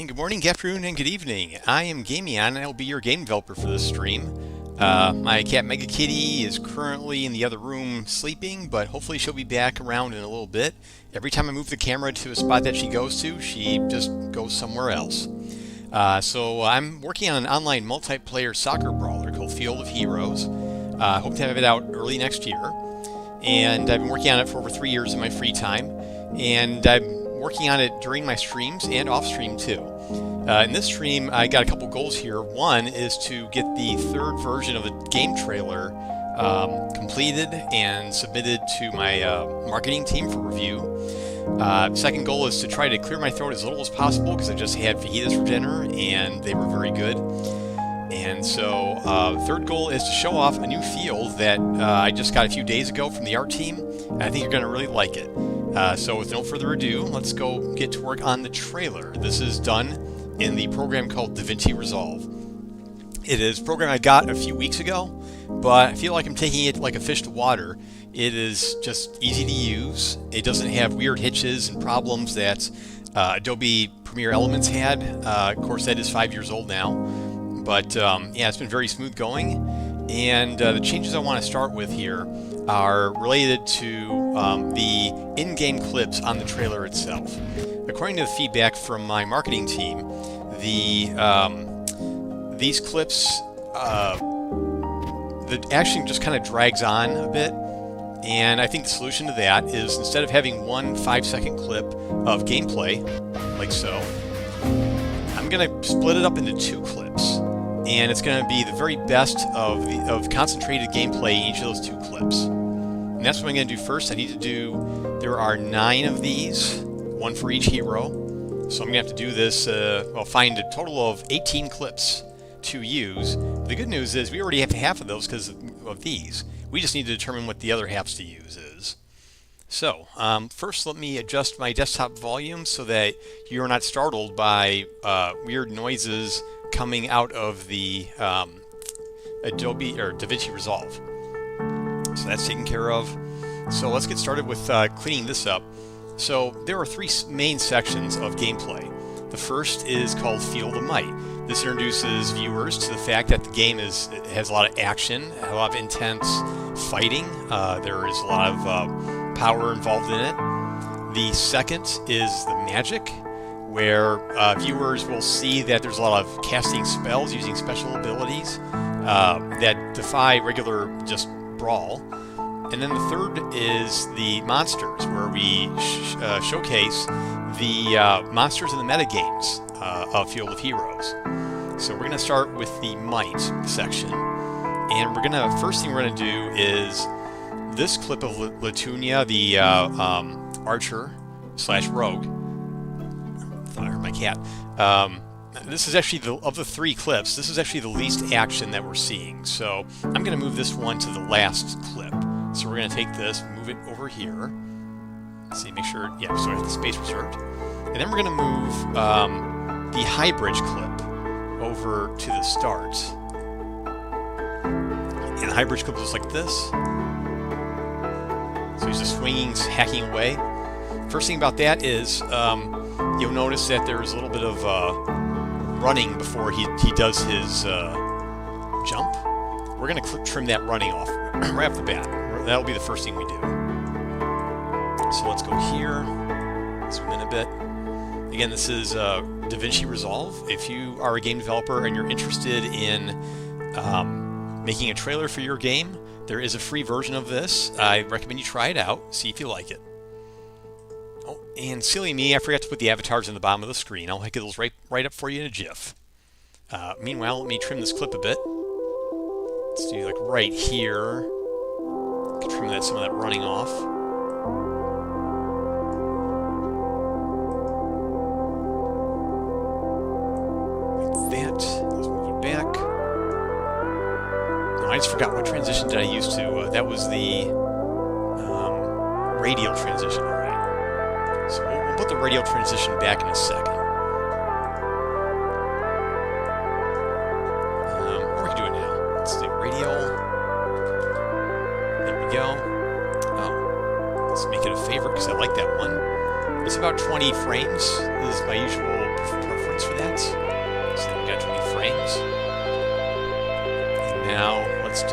And good morning, good afternoon, and good evening. I am Gamion, and I'll be your game developer for this stream. My cat Mega Kitty is currently in the other room sleeping, but hopefully she'll be back around in a little bit. Every time I move the camera to a spot that she goes to, she just goes somewhere else. So I'm working on an online multiplayer soccer brawler called Field of Heroes. Hope to have it out early next year. And I've been working on it for over 3 years in my free time. And I'm working on it during my streams and off stream too. In this stream, I got a couple goals here. One is to get the third version of the game trailer completed and submitted to my marketing team for review. Second goal is to try to clear my throat as little as possible because I just had fajitas for dinner and they were very good. And so third goal is to show off a new field that I just got a few days ago from the art team. And I think you're going to really like it. So with no further ado, let's go get to work on the trailer. This is done in the program called DaVinci Resolve. It is a program I got a few weeks ago, but I feel like I'm taking it like a fish to water. It is just easy to use. It doesn't have weird hitches and problems that Adobe Premiere Elements had. Of course, that is 5 years old now. But yeah, it's been very smooth going. And the changes I want to start with here are related to the in-game clips on the trailer itself. According to the feedback from my marketing team, these clips, the action just kind of drags on a bit, and I think the solution to that is instead of having one 5-second clip of gameplay, like so, I'm going to split it up into 2 clips. And it's going to be the very best of concentrated gameplay in each of those 2 clips. And that's what I'm going to do first. There are 9 of these, 1 for each hero. So I'm going to have to do this, find a total of 18 clips to use. The good news is we already have half of those because of these. We just need to determine what the other halves to use is. So first let me adjust my desktop volume so that you're not startled by weird noises coming out of the Adobe or DaVinci Resolve. So that's taken care of. So let's get started with cleaning this up. So there are 3 main sections of gameplay. The first is called Field of Might. This introduces viewers to the fact that the game has a lot of action, a lot of intense fighting. There is a lot of power involved in it. The second is the magic, where viewers will see that there's a lot of casting spells using special abilities that defy regular just brawl. And then the third is the monsters, where we showcase the monsters in the metagames of Field of Heroes. So we're going to start with the Might section. And first thing we're going to do is this clip of Latunia, the archer/rogue. I heard my cat. This is actually, of the 3 clips, this is actually the least action that we're seeing. So I'm going to move this one to the last clip. So we're going to take this, move it over here. Let's see, make sure, yeah, so I have the space reserved. And then we're going to move the high bridge clip over to the start. And the high bridge clip looks like this. So he's just swinging, hacking away. First thing about that is, you'll notice that there's a little bit of running before he does his jump. We're going to trim that running off right off the bat. That'll be the first thing we do. So let's go here, zoom in a bit. Again, this is DaVinci Resolve. If you are a game developer and you're interested in making a trailer for your game, there is a free version of this. I recommend you try it out, see if you like it. Oh, and silly me, I forgot to put the avatars in the bottom of the screen. I'll hook those right up for you in a GIF. Meanwhile, let me trim this clip a bit. Let's do like right here. Trim some of that running off. Like that. Let's move it back. No, I just forgot what transition did I use to. That was the radial transition. All right. So we'll put the radial transition back in a second. Or we can do it now. Let's do radial. There we go. Oh, let's make it a favorite because I like that one. It's about 20 frames. This is my usual preference. frames for that. So we got 20 frames. And now let's see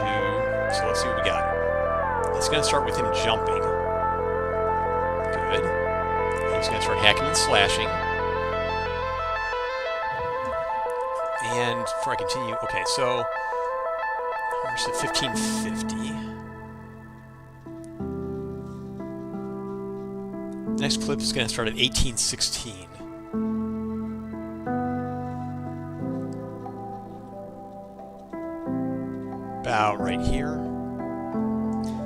what we got. It's going to start with him jumping. Good. He's going to start hacking and slashing. And before I continue, okay, so we're at 1550. Next clip is going to start at 1816. About right here.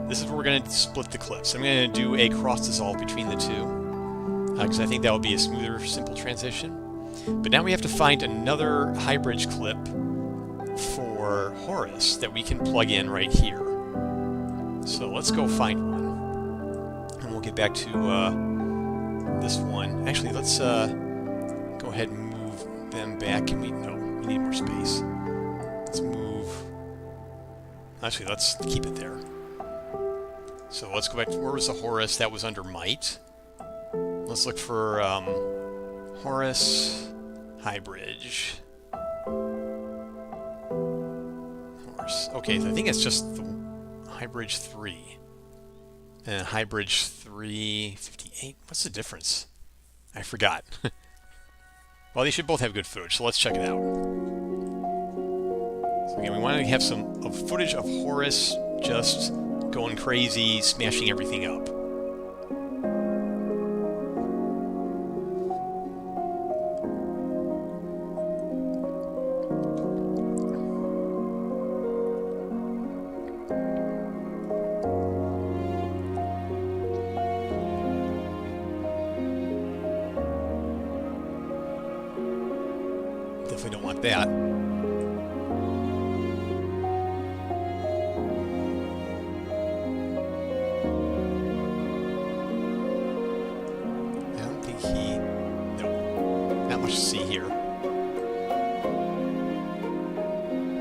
This is where we're going to split the clips. I'm going to do a cross dissolve between the two, because I think that will be a smoother, simple transition. But now we have to find another high bridge clip for Horace that we can plug in right here. So let's go find one. And we'll get back to this one. Actually, let's go ahead and move them back. No, we need more space. Let's move. Actually, let's keep it there. So let's go back to, where was the Horace? That was under Might. Let's look for Horace High Bridge. Horace. Okay, I think it's just the High Bridge 3. And High Bridge 358. What's the difference? I forgot. Well, they should both have good footage, so let's check it out. So again, we want to have some footage of Horace just going crazy, smashing everything up. Definitely don't want that.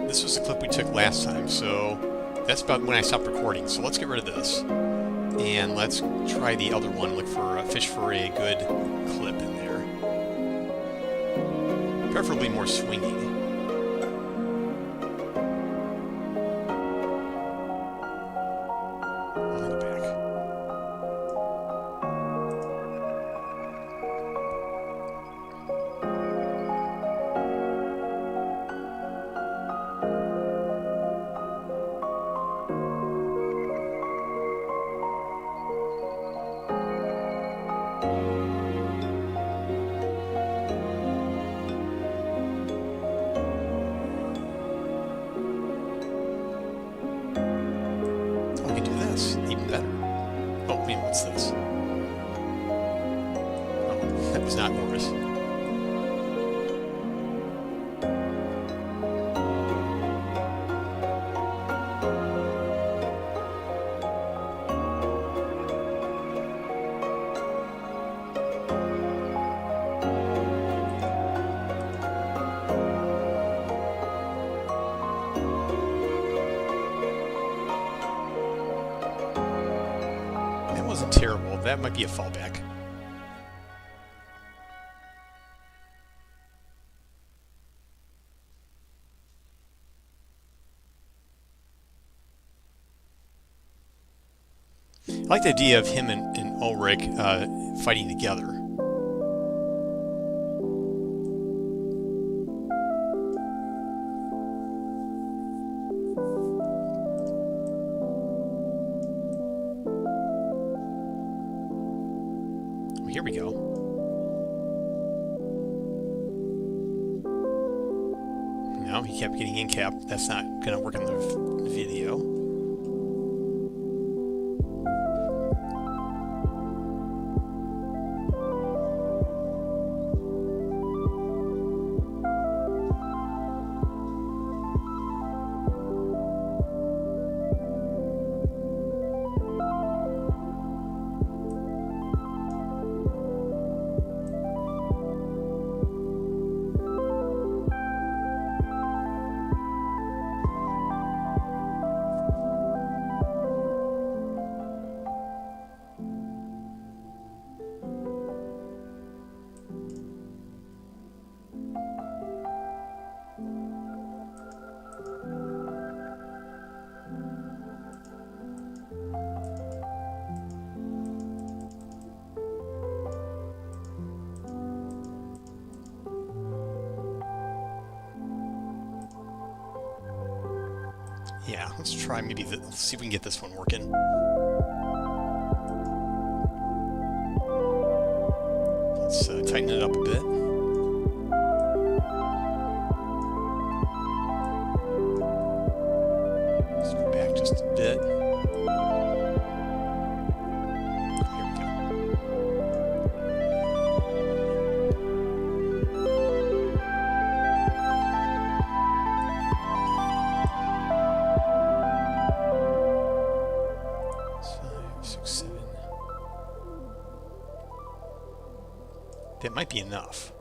This was the clip we took last time, so that's about when I stopped recording. So let's get rid of this. And let's try the other one, look for a fish for a good clip in there. Preferably more swinging. Even better. Oh, wait, what's this? Oh, that was not Horace. Wasn't terrible. That might be a fallback. I like the idea of him and Ulrich fighting together. Here we go. No, he kept getting in cap. That's not going to work on the video. Yeah, let's try maybe let's see if we can get this one working. Let's tighten it up a bit. Let's go back just a bit. Here we go. That might be enough.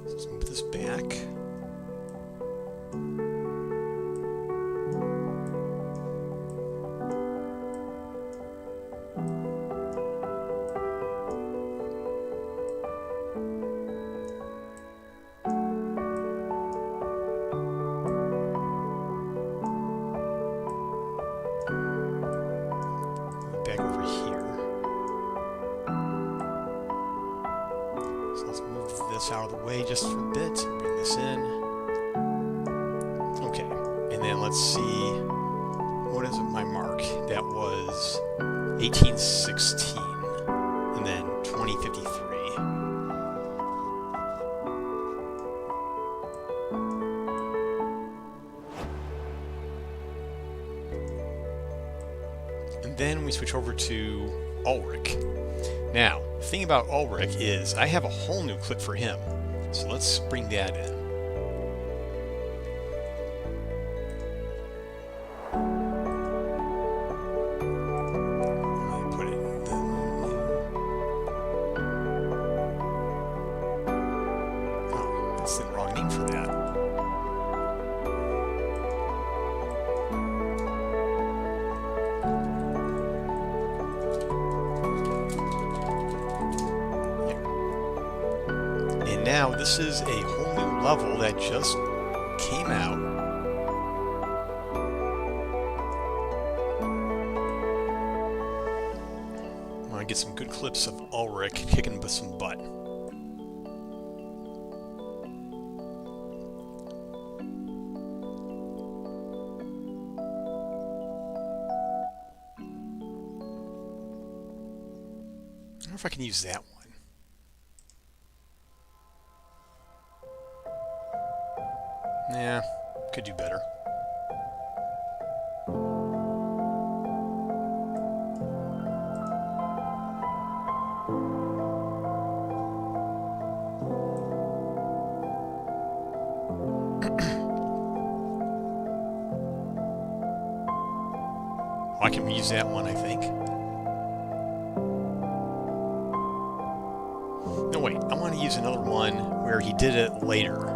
Let's move this back. Back over here. So let's move this out of the way just for a bit. Bring this in. Okay, and then let's see. What is my mark? That was 1816, and then 2053. And then we switch over to Ulrich. Now, the thing about Ulrich is I have a whole new clip for him. So let's bring that in. Put it in the new. Oh, that's the wrong name for that. Now, this is a whole new level that just came out. I want to get some good clips of Ulrich kicking some butt. I don't know if I can use that one. Yeah, could do better. I can use that one, I think. No, wait, I want to use another one where he did it later.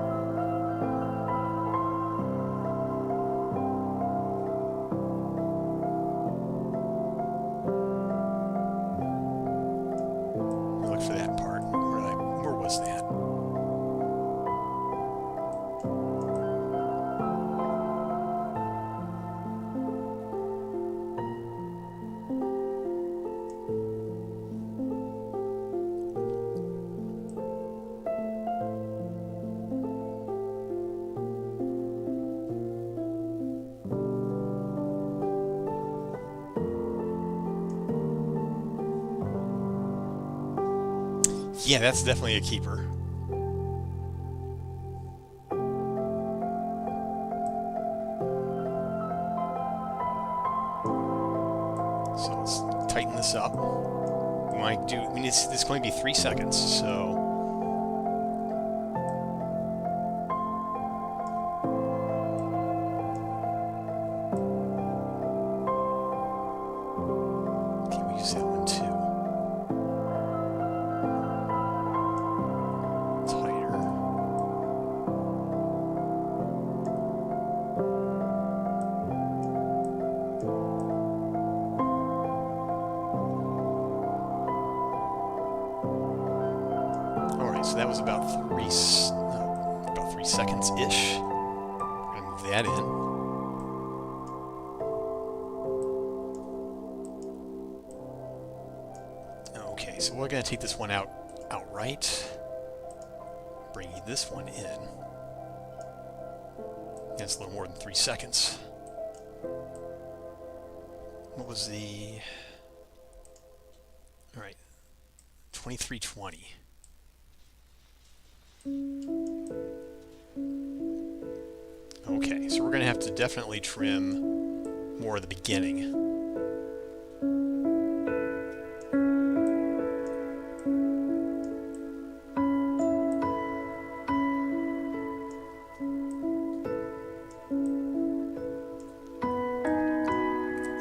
For that part. Where was that? Yeah, that's definitely a keeper. So let's tighten this up. It's going to be 3 seconds, so. Okay, we use that one too. So that was about 3 seconds-ish. I'm going to move that in. Okay, so we're going to take this one out outright. Bring this one in. That's a little more than 3 seconds. What was the... Alright, 2320. Okay, so we're going to have to definitely trim more at the beginning.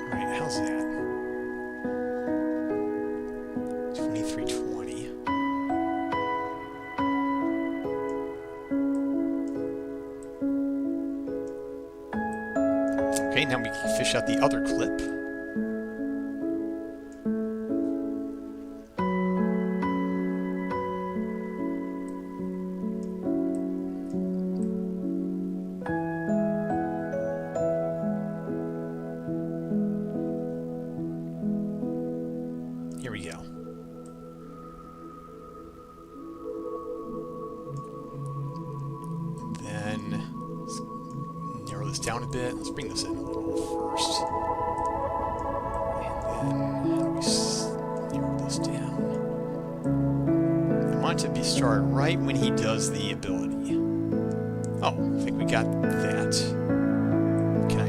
Alright, how's that? 2320. Okay, now we can fish out the other clip. Here we go. Then let's narrow this down a bit. Let's bring this in a little first. And then how do we narrow this down? I want it to be start right when he does the ability. Oh, I think we got that. Can I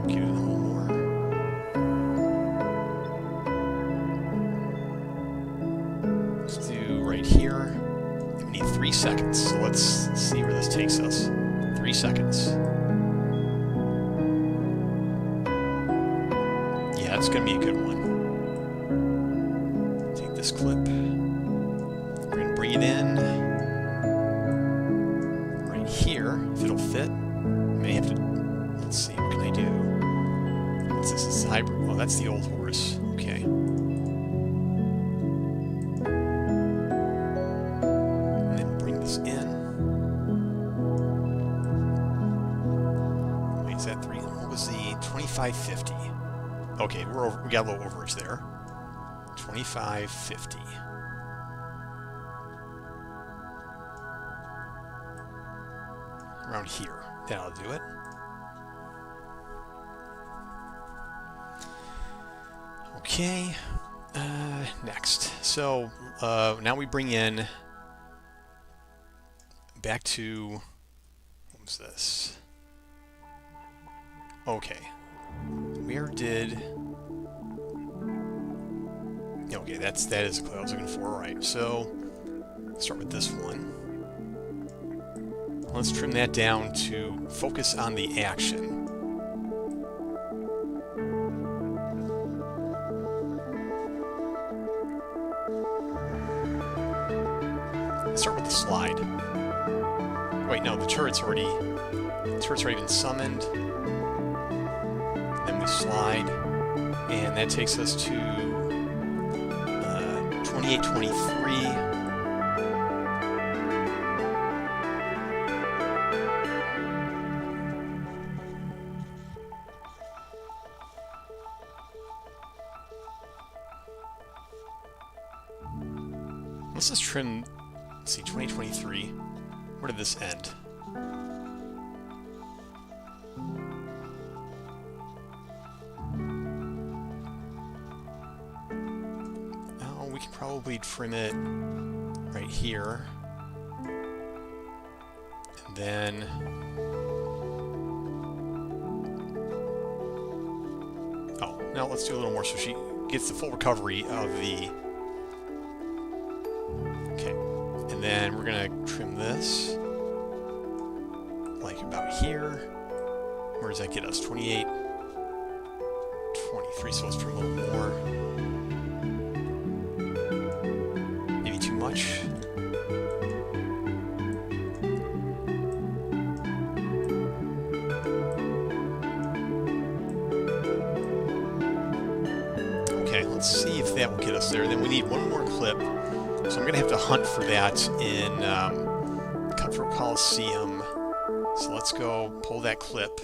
get it a little more? Let's do right here. We need 3 seconds. So let's see where this takes us. 3 seconds. Yeah, that's going to be a good one. Take this clip. We're going to bring it in. Right here, if it'll fit. May have to... Let's see, what can I do? What's this? This is hybrid. Oh, that's the old horse. Okay. And then bring this in. Wait, is that 3? What was the 2550? Okay, we got a little overage there. 2550. Around here. That'll do it. Okay. Next. So, now we bring in back to... What was this? Okay. Where did... Okay, that is a clue I was looking for. Alright, so let's start with this one. Let's trim that down to focus on the action. Let's start with the slide. Wait, no, the turret's already been summoned. Then we slide, and that takes us to 2823. Let's just trim, let's see, 2023. Where did this end? Oh, we can probably trim it right here. And then... Oh, now let's do a little more so she gets the full recovery of the... And then we're going to trim this, like about here. Where does that get us? 28, 23, so let's trim a little more. Maybe too much. Okay, let's see if that will get us there. Then we need one more clip. So I'm going to have to hunt for that in Cutthroat Coliseum. So let's go pull that clip.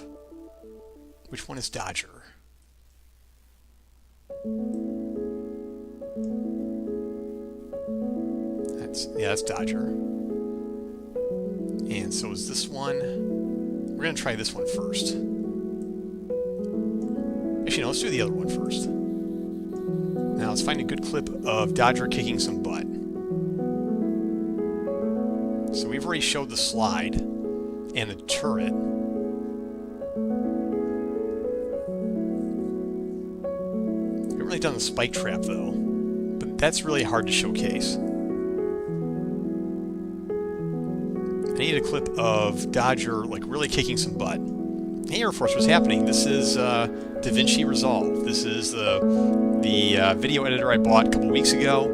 Which one is Dodger? Yeah, that's Dodger. And so is this one. We're going to try this one first. Actually, no, let's do the other one first. Now, let's find a good clip of Dodger kicking some butt. So we've already showed the slide and the turret. We haven't really done the spike trap, though. But that's really hard to showcase. I need a clip of Dodger, like, really kicking some butt. Hey, Air Force, what's happening? This is DaVinci Resolve. This is the video editor I bought a couple weeks ago,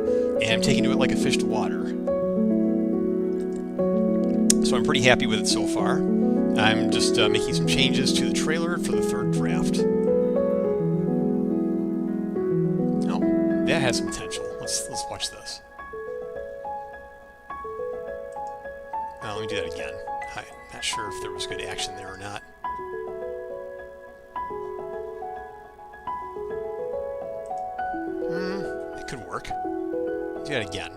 and I'm taking to it like a fish to water. So I'm pretty happy with it so far. I'm just making some changes to the trailer for the third draft. Oh, that has some potential. Let's watch this. Let me do that again. I'm not sure if there was good action there or not. It could work. Do that again.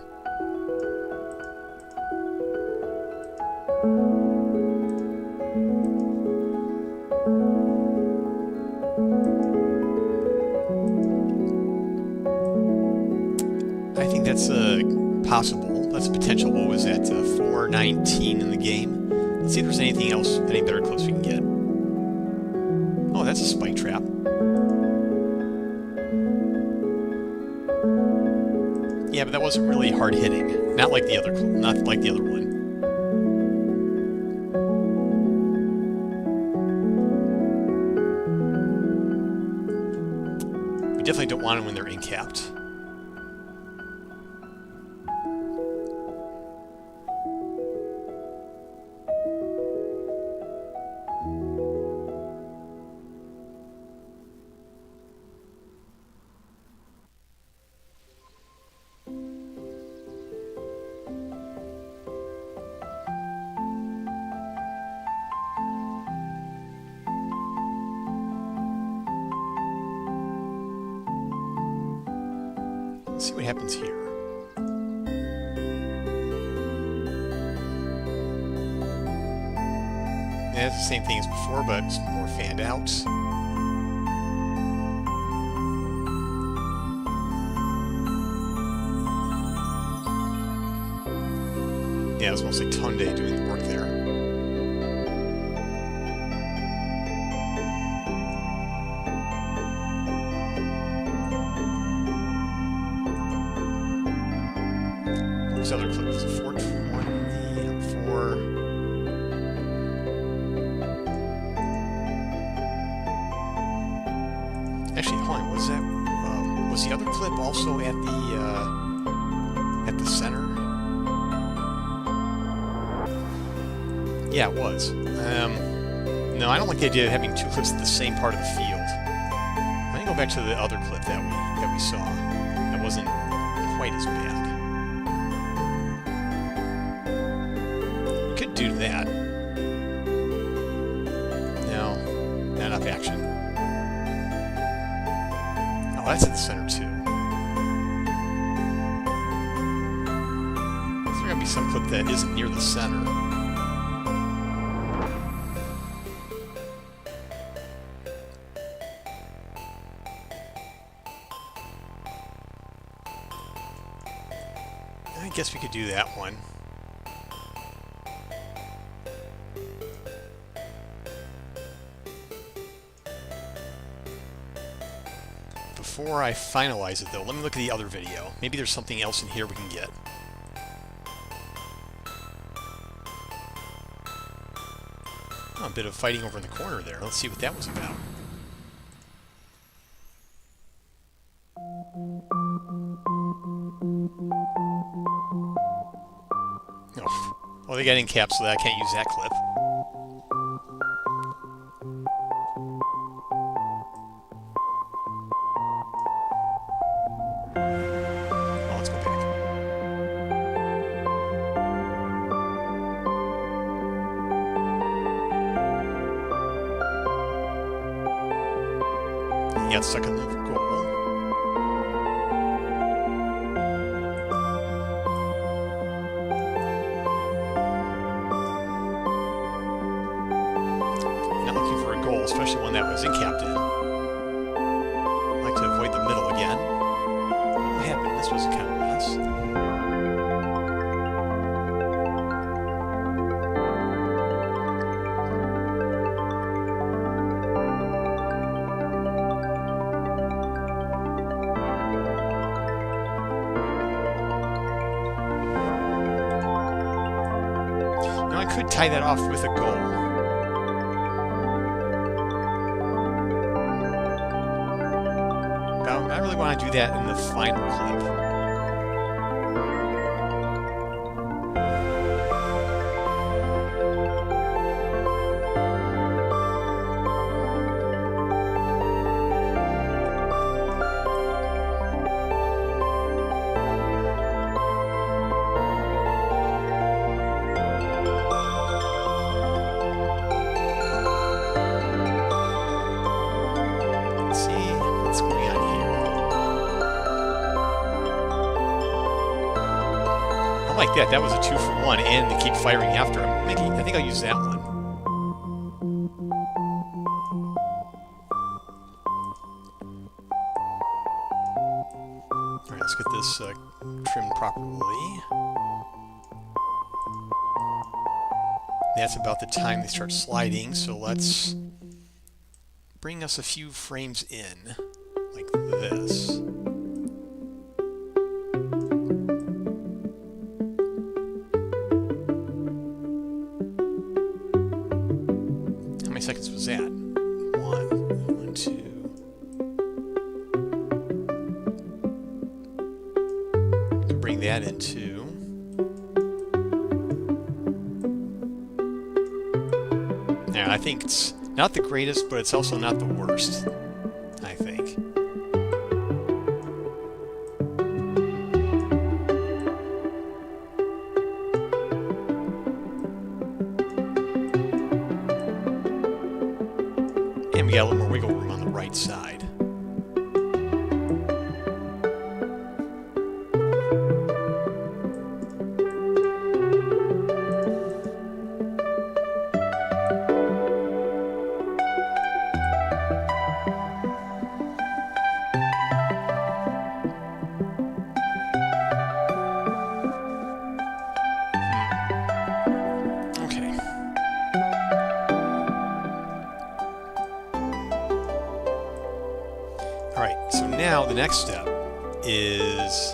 I think that's possible. That's a potential. What was that? 419 in the game. Let's see if there's anything else, any better clips we can get. Oh, that's a spike trap. Yeah, but that wasn't really hard hitting. Not like the other one. We definitely don't want them when they're incapped. Let's see what happens here. Yeah, it's the same thing as before, but it's more fanned out. Yeah, it's mostly Tunde doing the work there. This other clip was a 420, 4. Actually, hold on, was that was the other clip also at the center? Yeah, it was. No, I don't like the idea of having two clips at the same part of the field. Let me go back to the other clip that we saw. That wasn't quite as bad. Could do that. No, not enough action. Oh, that's at the center too. There's gonna be some clip that isn't near the center. I guess we could do that one. Before I finalize it, though, let me look at the other video. Maybe there's something else in here we can get. Oh, a bit of fighting over in the corner there. Let's see what that was about. Oh, they got in caps, so that I can't use that clip. Oh, let's go back. He got stuck in the goal. that was incapped in. I'd like to avoid the middle again. What happened? This was a kind of mess. Now I could tie that off with a goal. I really want to do that in the final clip. Let's see what's going on here. Like that. That was a 2-for-1, and to keep firing after him. I think I'll use that one. All right, let's get this trimmed properly. That's about the time they start sliding, so let's bring us a few frames in, like this. How many seconds was that? One, two. Can bring that into. Now, I think it's not the greatest, but it's also not the worst, I think. And we got a little more wiggle room on the right side. Alright, so now the next step is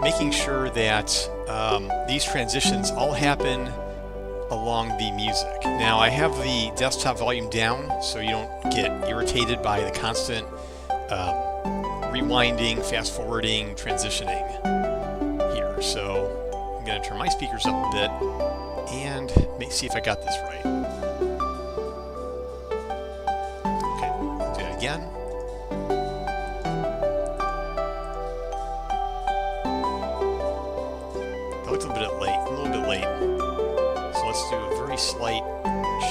making sure that these transitions all happen along the music. Now I have the desktop volume down so you don't get irritated by the constant rewinding, fast forwarding, transitioning here. So I'm going to turn my speakers up a bit and see if I got this right. Okay, I'll do that again. That looks a little bit late. So let's do a very slight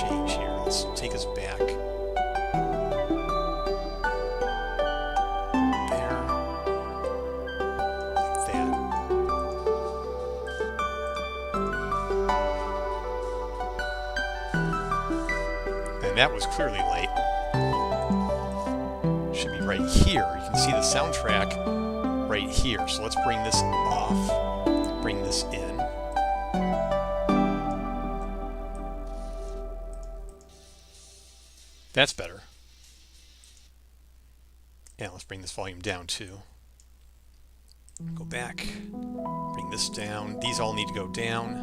change here. Let's take us back. There. Like that. And that was clearly late. Should be right here. You can see the soundtrack right here. So let's bring this off. Bring this in. That's better. Yeah, let's bring this volume down too. Go back. Bring this down. These all need to go down.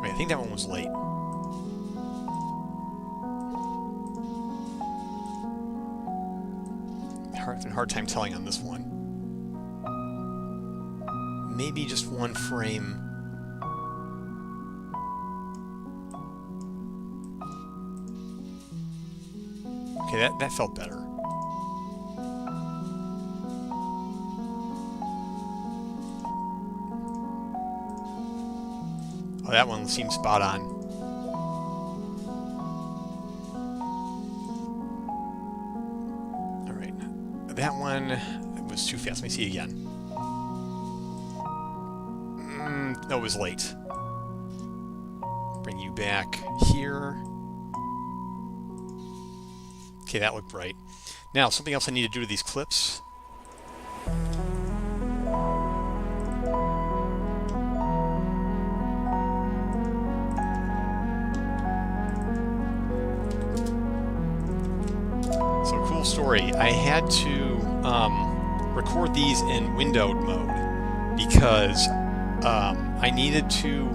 Wait, I think that one was late. Hard time telling on this one. Maybe just one frame. Okay, that felt better. Oh, that one seems spot on. That one was too fast. Let me see again. No, it was late. Bring you back here. Okay, that looked right. Now, something else I need to do to these clips. So, cool story. I had to record these in windowed mode because I needed to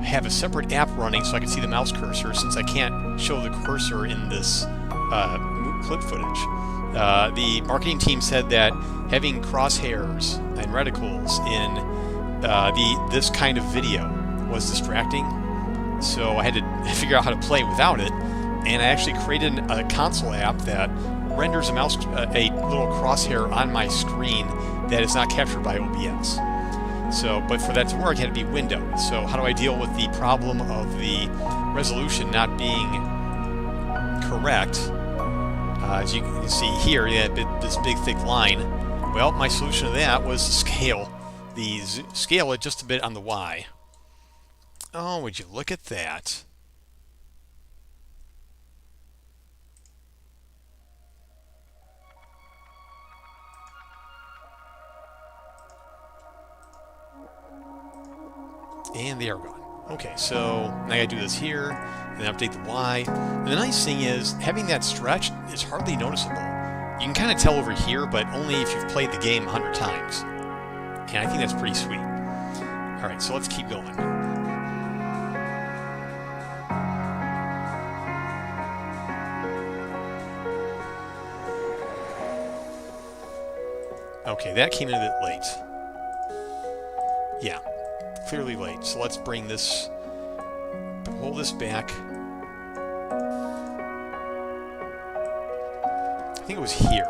have a separate app running so I could see the mouse cursor, since I can't show the cursor in this clip footage. The marketing team said that having crosshairs and reticles in this kind of video was distracting, so I had to figure out how to play without it, and I actually created a console app that renders a little crosshair on my screen that is not captured by OBS. So, but for that to work, it had to be windowed. So how do I deal with the problem of the resolution not being correct? As you can see here, this big thick line. Well, my solution to that was to scale it just a bit on the Y. Oh, would you look at that? And they are gone. Okay, so now I gotta do this here, and then update the Y. And the nice thing is, having that stretch is hardly noticeable. You can kind of tell over here, but only if you've played the game 100 times. And I think that's pretty sweet. Alright, so let's keep going. Okay, that came in a bit late. Yeah. Clearly late. So let's bring this, pull this back. I think it was here.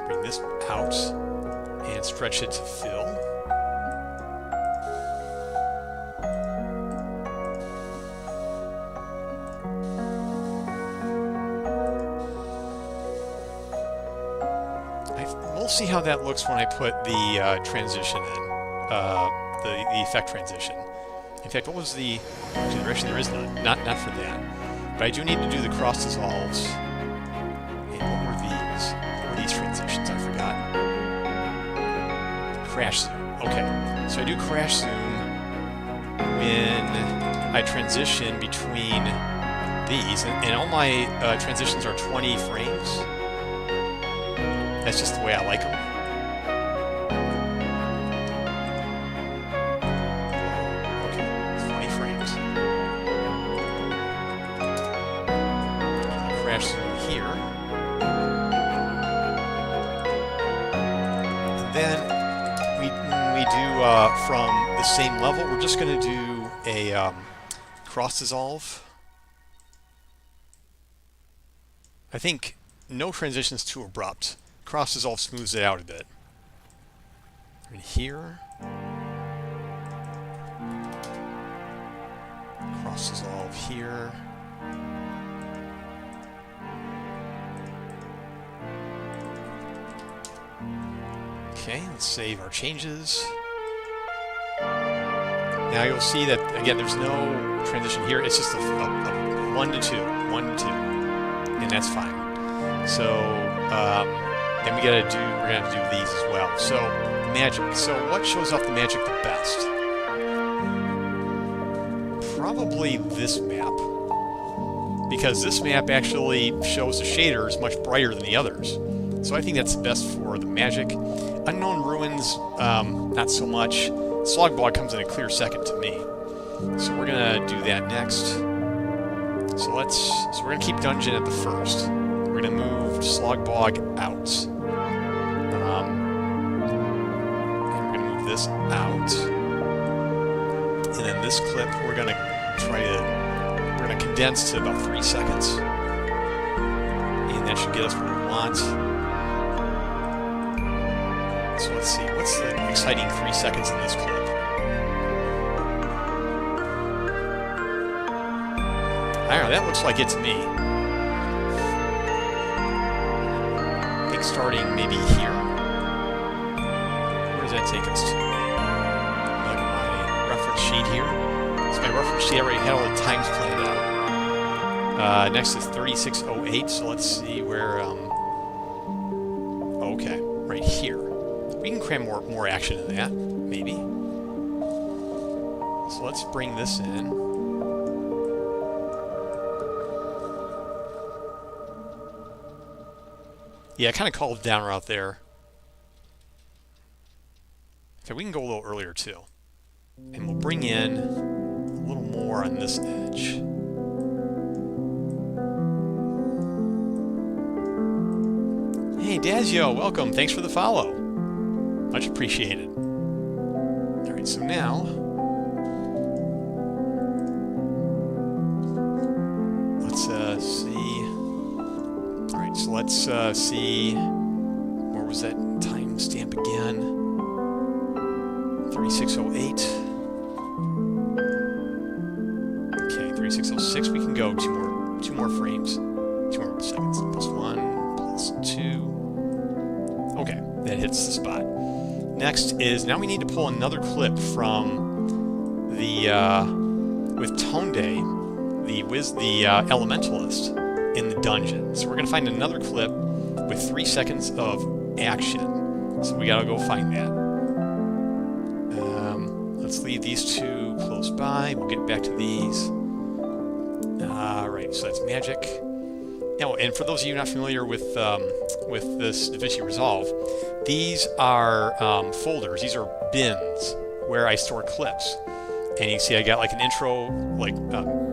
Bring this out and stretch it to fill. We'll see how that looks when I put the transition in, the effect transition. In fact, what was the direction? There is none. Not for that. But I do need to do the cross dissolves. And what were these? What were these transitions? I forgot. Crash zoom. Okay. So I do crash zoom when I transition between these, and all my transitions are 20 frames. That's just the way I like them. Okay, 20 frames. I'll crash zoom here. And then when we do from the same level, we're just going to do a cross dissolve. I think no transition's too abrupt. Cross dissolve smooths it out a bit. And here, cross dissolve here. Okay, let's save our changes. Now you'll see that again, there's no transition here. It's just a 1 to 2, 1 to 2, and that's fine. So. Then we're gonna have to do these as well. So magic. So what shows off the magic the best? Probably this map, because this map actually shows the shaders much brighter than the others. So I think that's best for the magic. Unknown Ruins, not so much. Slogbog comes in a clear second to me. So we're gonna do that next. So we're gonna keep Dungeon at the first. We're going to move Slogbog out. And we're going to move this out. And then this clip, we're going to condense to about 3 seconds. And that should get us what we want. So let's see, what's the exciting 3 seconds in this clip? I don't know, that looks like it's me. starting maybe here. Where does that take us to? Look at my reference sheet here. So my reference sheet already had all the times planned out. Next is 3608, so let's see where, okay, right here. We can cram more action in that, maybe. So let's bring this in. Yeah, I kind of called down route there. Okay, we can go a little earlier too. And we'll bring in a little more on this edge. Hey, Dazio, welcome. Thanks for the follow. Much appreciated. All right, so now let's see. All right, so let's see. Where was that timestamp again? 3608. Okay, 3606. We can go two more frames, 2 more seconds. +1, +2. Okay, that hits the spot. Next is now we need to pull another clip from the with Tonde, the elementalist in the dungeon. So we're gonna find another clip with 3 seconds of action. So we gotta go find that. Let's leave these two close by. We'll get back to these. Right, so that's magic. Now, and for those of you not familiar with this DaVinci Resolve, these are folders. These are bins where I store clips. And you can see I got like an intro, like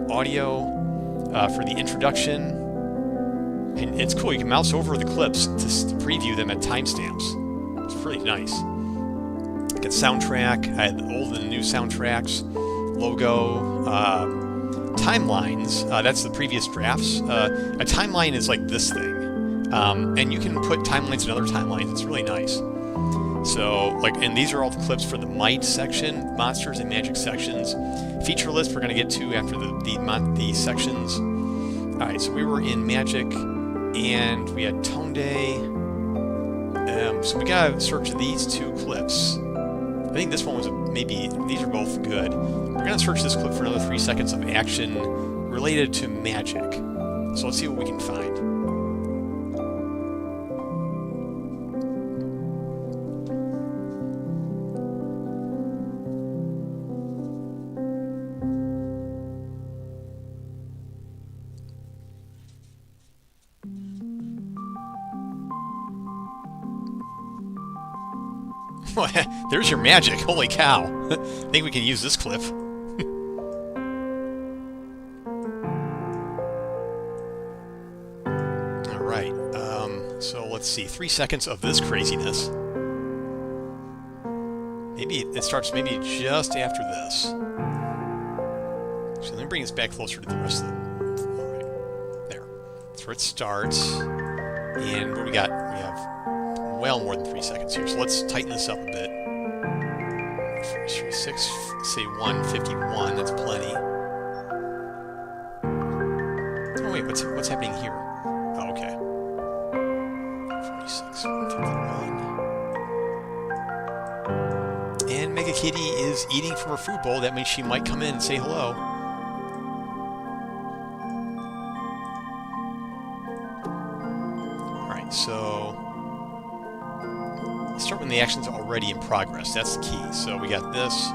audio for the introduction. And it's cool. You can mouse over the clips to preview them at timestamps. It's really nice. I got soundtrack. I had the old and new soundtracks, logo, timelines. That's the previous drafts. A timeline is like this thing, and you can put timelines in other timelines. It's really nice. So, like, and these are all the clips for the might section, monsters and magic sections. Feature list we're gonna get to after the sections. All right, so we were in magic, and we had Tonde. So we gotta search these two clips. I think this one was maybe, these are both good. We're going to search this clip for another 3 seconds of action related to magic. So let's see what we can find. There's your magic. Holy cow. I think we can use this clip. Alright, so let's see. 3 seconds of this craziness. Maybe it starts maybe just after this. So let me bring this back closer to the rest of the... Alright, there. That's where it starts. And what do we got? We have well more than 3 seconds here, so let's tighten this up a bit. 6, say 151, that's plenty. Oh wait, what's happening here? Oh, okay. 46, 151. And Mega Kitty is eating from her food bowl. That means she might come in and say hello. Alright, so start when the action's already in progress. That's the key. So we got this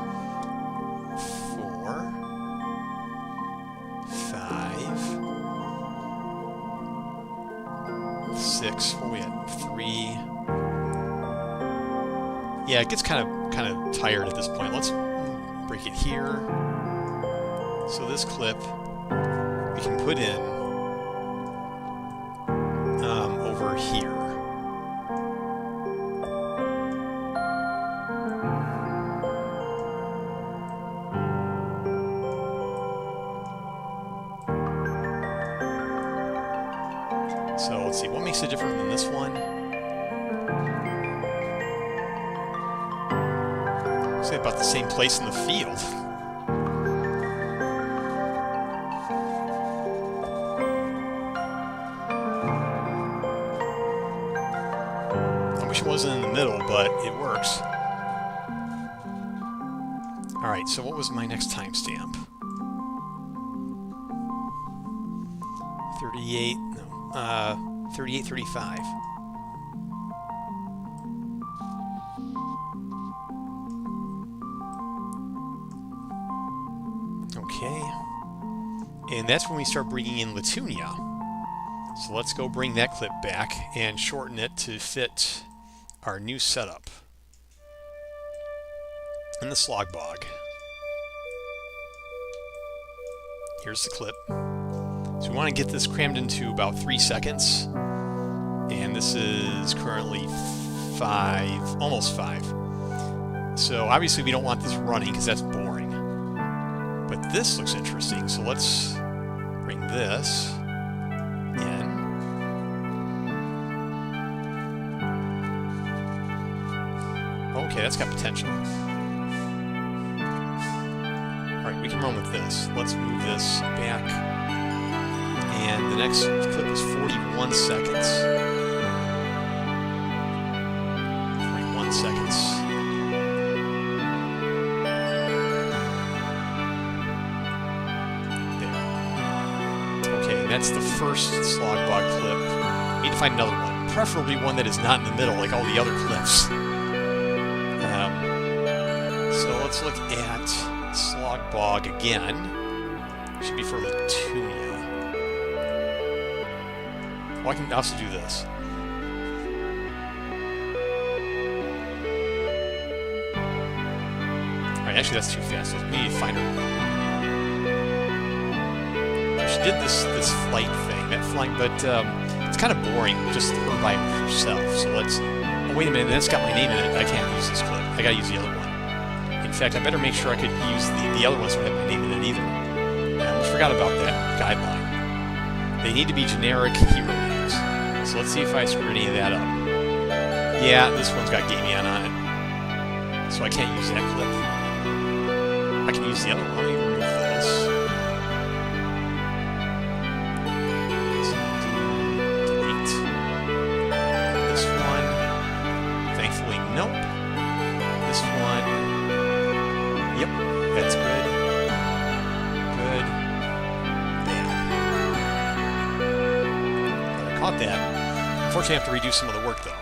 4, 5, 6. What are we at? 3. Yeah, it gets kind of tired at this point. Let's break it here. So this clip we can put in over here. So let's see, what makes it different than this one? It's about the same place in the field. it works. Alright, so what was my next timestamp? 38, no, 38:35. Okay. And that's when we start bringing in Latunia. So let's go bring that clip back and shorten it to fit our new setup. In the slog bog. Here's the clip. So we want to get this crammed into about 3 seconds. And this is currently 5, almost 5. So obviously we don't want this running because that's boring. But this looks interesting, so let's bring this in. Okay, that's got potential. Alright, we can run with this. Let's move this back. And the next clip is 41 seconds. 41 seconds. That's the first slog bog clip. We need to find another one, preferably one that is not in the middle like all the other clips. So let's look at slog bog again. Should be for Latunia. Well, I can also do this. Alright, actually that's too fast. So we need to find her. She did this flight thing, that flying, but it's kind of boring, just her by herself. So let's. Oh, wait a minute, that's got my name in it. I can't use this clip. I gotta use the other one. In fact, I better make sure I could use the other ones that don't have my name in it either. I almost forgot about that guideline. They need to be generic hero names. So let's see if I screw any of that up. Yeah, this one's got Gamion on it. So I can't use that clip. I can use the other one. Let me remove this. Nope. This one. Yep, that's good. Good. Bam. I caught that. Unfortunately, I have to redo some of the work, though.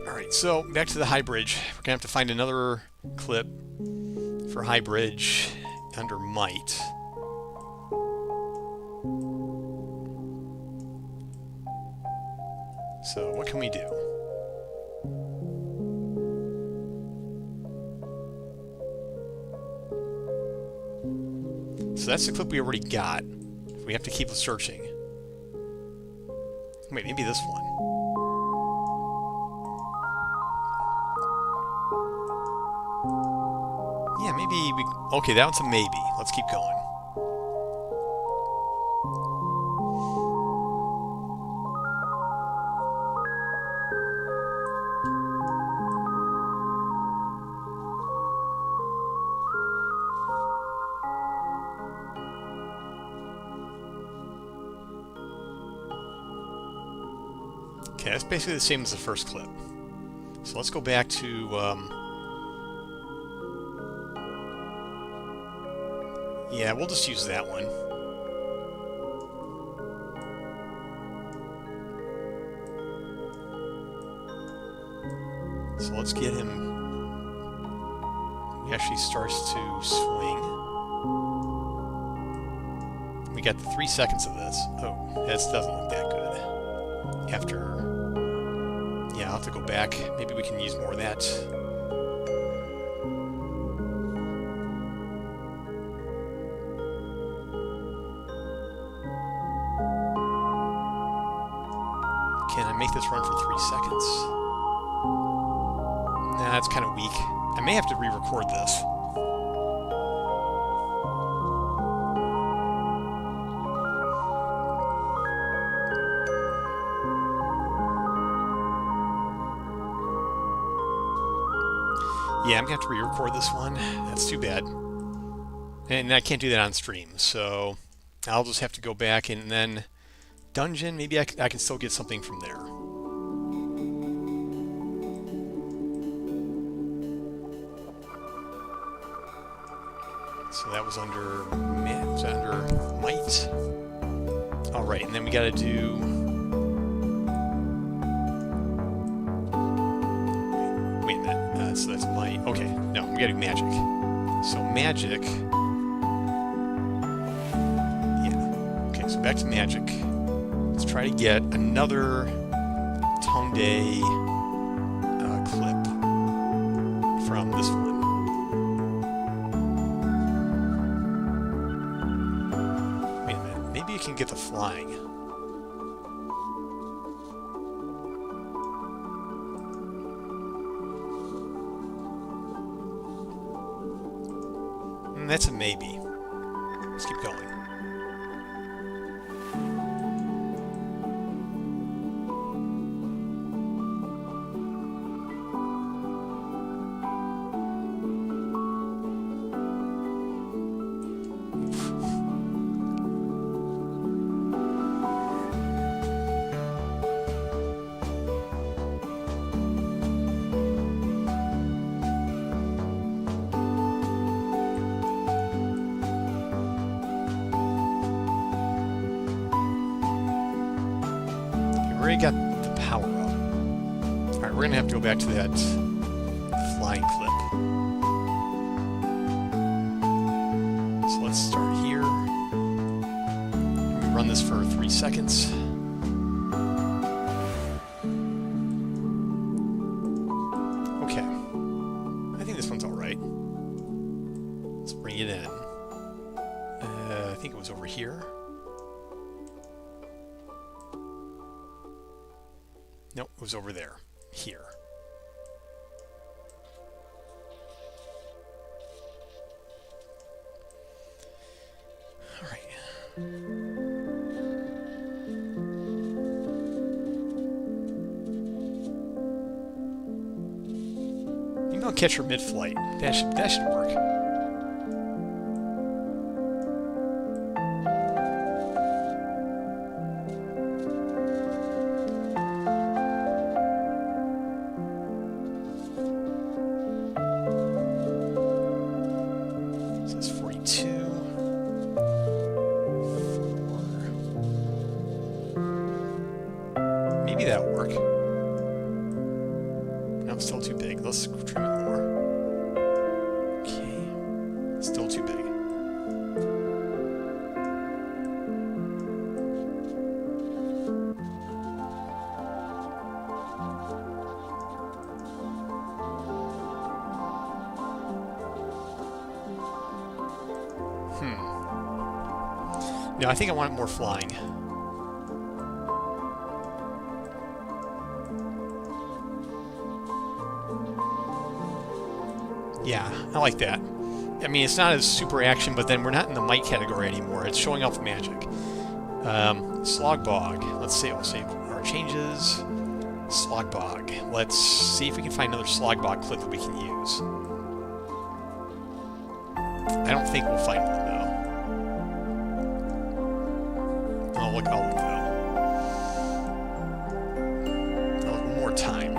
Alright, so back to the high bridge. We're going to have to find another clip for high bridge under might. So, what can we do? So that's the clip we already got. We have to keep searching. Wait, maybe this one. Yeah, maybe we... Okay, that one's a maybe. Let's keep going. Okay, that's basically the same as the first clip. So let's go back to... yeah, we'll just use that one. So let's get him... He actually starts to swing. We got the 3 seconds of this. Oh, this doesn't look that good. After... Yeah, I'll have to go back. Maybe we can use more of that. Can I make this run for 3 seconds? Nah, that's kind of weak. I may have to re-record this. Yeah, I'm going to have to re-record this one. That's too bad. And I can't do that on stream, so I'll just have to go back and then... Dungeon, maybe I can still get something from there. So that was under might. All right, and then we got to do. Wait a minute. So that's might. Okay, no, we got to do magic. So magic. Yeah. Okay, so back to magic. Let's try to get another Tone Day clip from this one. Wait a minute. Maybe you can get the flying. That's a maybe. Let's keep going. Already got the power up. Alright, we're gonna have to go back to that flying clip. So let's start here. We run this for 3 seconds. Okay. I think this one's alright. Let's bring it in. I think it was over here. Nope, it was over there. Here. All right. Email catcher mid-flight. That should work. Maybe that'll work. No, it's still too big. Let's trim it more. Okay. Still too big. No, I think I want it more flying. Yeah, I like that. I mean, it's not as super action, but then we're not in the might category anymore. It's showing off magic. Slogbog. Let's see. We'll save our changes. Slogbog. Let's see if we can find another Slogbog clip that we can use. I don't think we'll find one, though. I'll look though. I'll look one more time.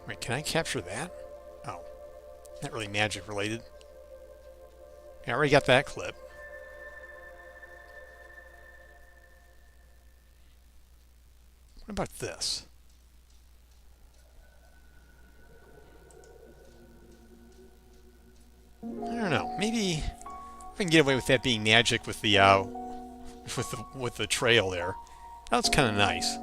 Wait, can I capture that? Oh, not really magic related. I already got that clip. What about this? I don't know. Maybe I can get away with that being magic with the with the trail there. That's kind of nice.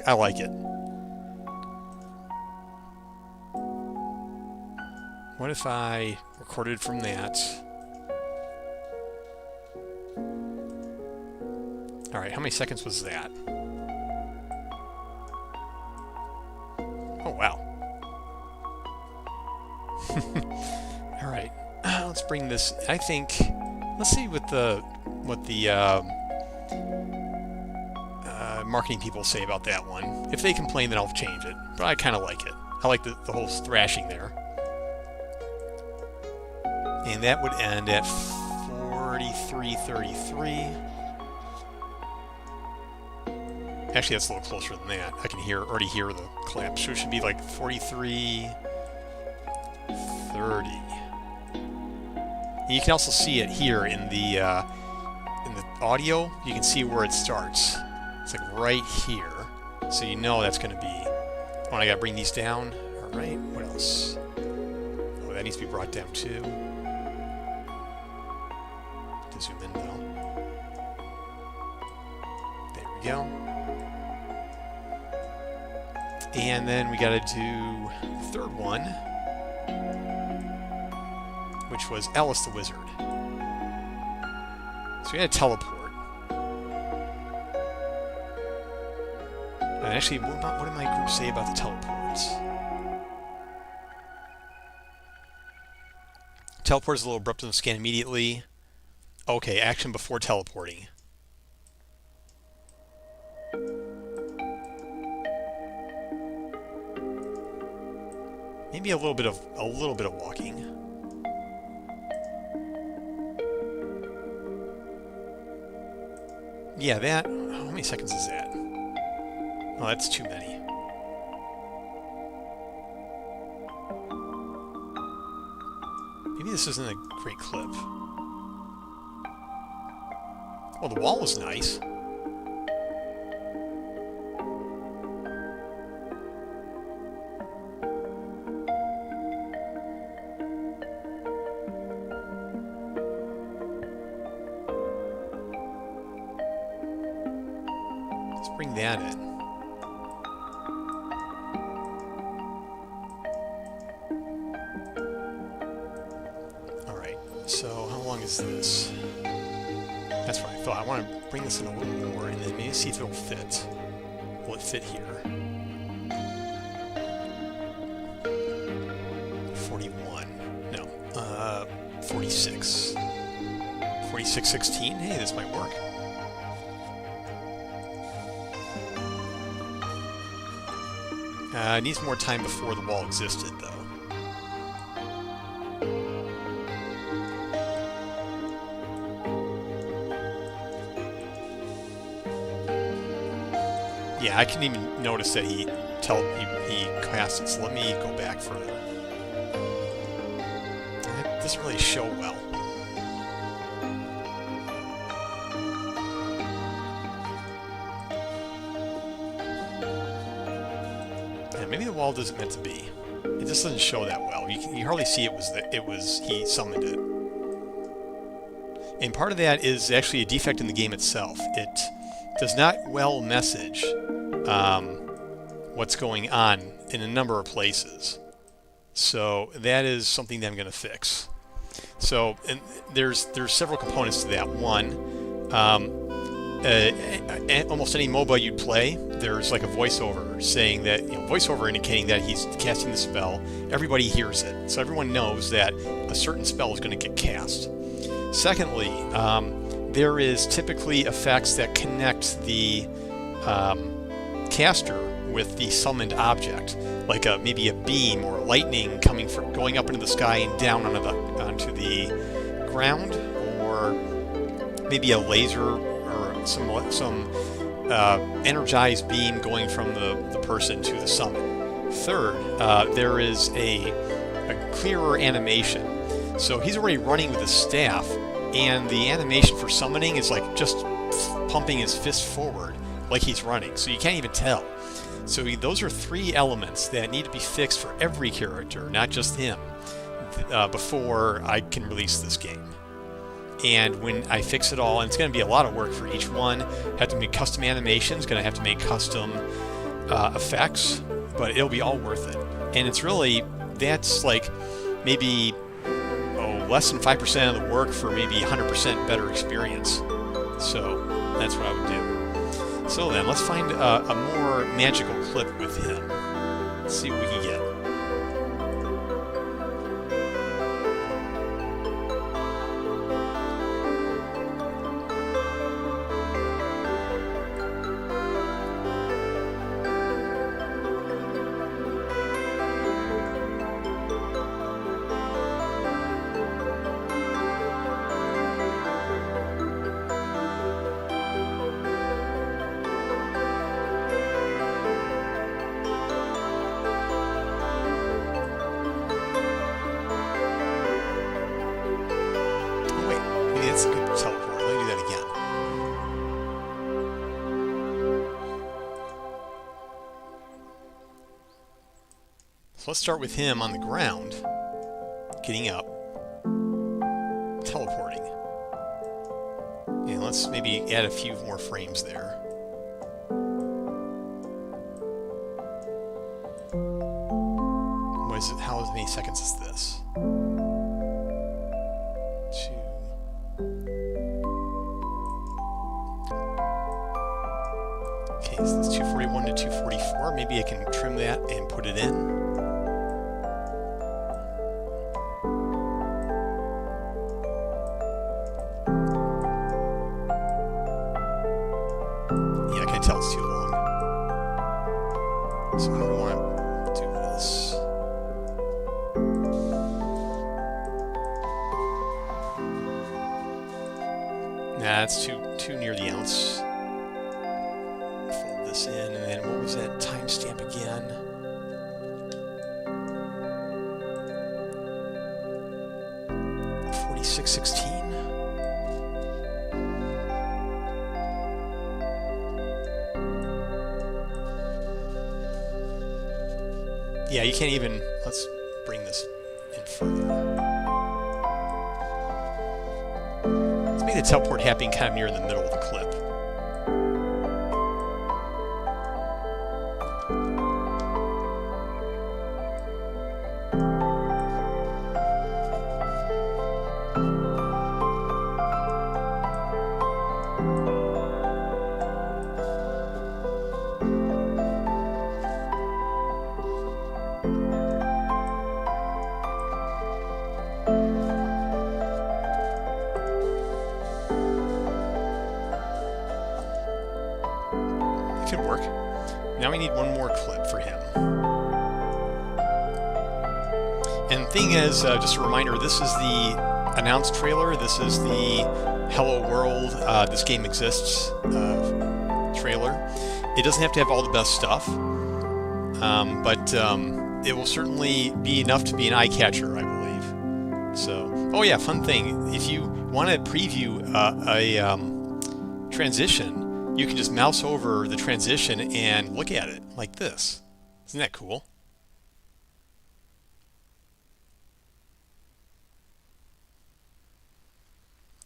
I like it. What if I recorded from that? All right, how many seconds was that? Oh, wow. All right. Let's bring this. I think. Let's see what the marketing people say about that one. If they complain, then I'll change it. But I kind of like it. I like the whole thrashing there. And that would end at 43:33. Actually, that's a little closer than that. I can already hear the clap. So it should be like 43:30. And you can also see it here in the audio. You can see where it starts. It's like right here. So you know that's going to be... Oh, I got to bring these down. All right, what else? Oh, that needs to be brought down too. To zoom in though. There we go. And then we got to do the third one, which was Alice the Wizard. So we had to teleport. And actually, what did my group say about the teleports? Teleport is a little abrupt and scan immediately. Okay, action before teleporting. Maybe a little bit of walking. Yeah, that. How many seconds is that? Oh, that's too many. Maybe this isn't a great clip. Well, the wall was nice. Let's bring that in. So, how long is this? That's what I thought. I want to bring this in a little more and then maybe see if it'll fit. Will it fit here? 41. No. 46. 46:16? Hey, this might work. It needs more time before the wall existed, though. Yeah, I can even notice that he cast it, so let me go back further. It doesn't really show well. Yeah, maybe the wall isn't meant to be. It just doesn't show that well. You hardly see he summoned it. And part of that is actually a defect in the game itself. It does not well message what's going on in a number of places. So that is something that I'm going to fix. So and there's several components to that. One, almost any MOBA you play, there's like a voiceover saying that, voiceover indicating that he's casting the spell. Everybody hears it, so everyone knows that a certain spell is going to get cast. Secondly, there is typically effects that connect the caster with the summoned object, like maybe a beam or lightning going up into the sky and down onto the ground, or maybe a laser or some energized beam going from the person to the summon. Third, there is a clearer animation. So he's already running with his staff, and the animation for summoning is like just pumping his fist forward like he's running, so you can't even tell. So those are three elements that need to be fixed for every character, not just him, before I can release this game. And when I fix it all, and it's going to be a lot of work for each one, have to make custom animations, going to have to make custom effects, but it'll be all worth it. And it's really, that's like maybe less than 5% of the work for maybe 100% better experience. So that's what I would do. So then, let's find a more magical clip with him. Let's see what we can get. That's a good teleport. Let me do that again. So let's start with him on the ground, getting up, teleporting. And let's maybe add a few more frames there. What is it? How many seconds is this? So that's 241 to 244. Maybe I can trim that and put it in. Yeah, I can tell it's too long. So how do we want to do this? Nah, it's too near the ounce. This in, and then what was that timestamp again? $46.16. Yeah, you can't even. Let's bring this in further. Let's make the teleport happening kind of near the middle of the clip. Could work. Now we need one more clip for him. And the thing is, just a reminder, this is the announced trailer. This is the Hello World, this game exists trailer. It doesn't have to have all the best stuff, but it will certainly be enough to be an eye catcher, I believe. So, oh yeah, fun thing. If you want to preview a transition, you can just mouse over the transition and look at it like this. Isn't that cool?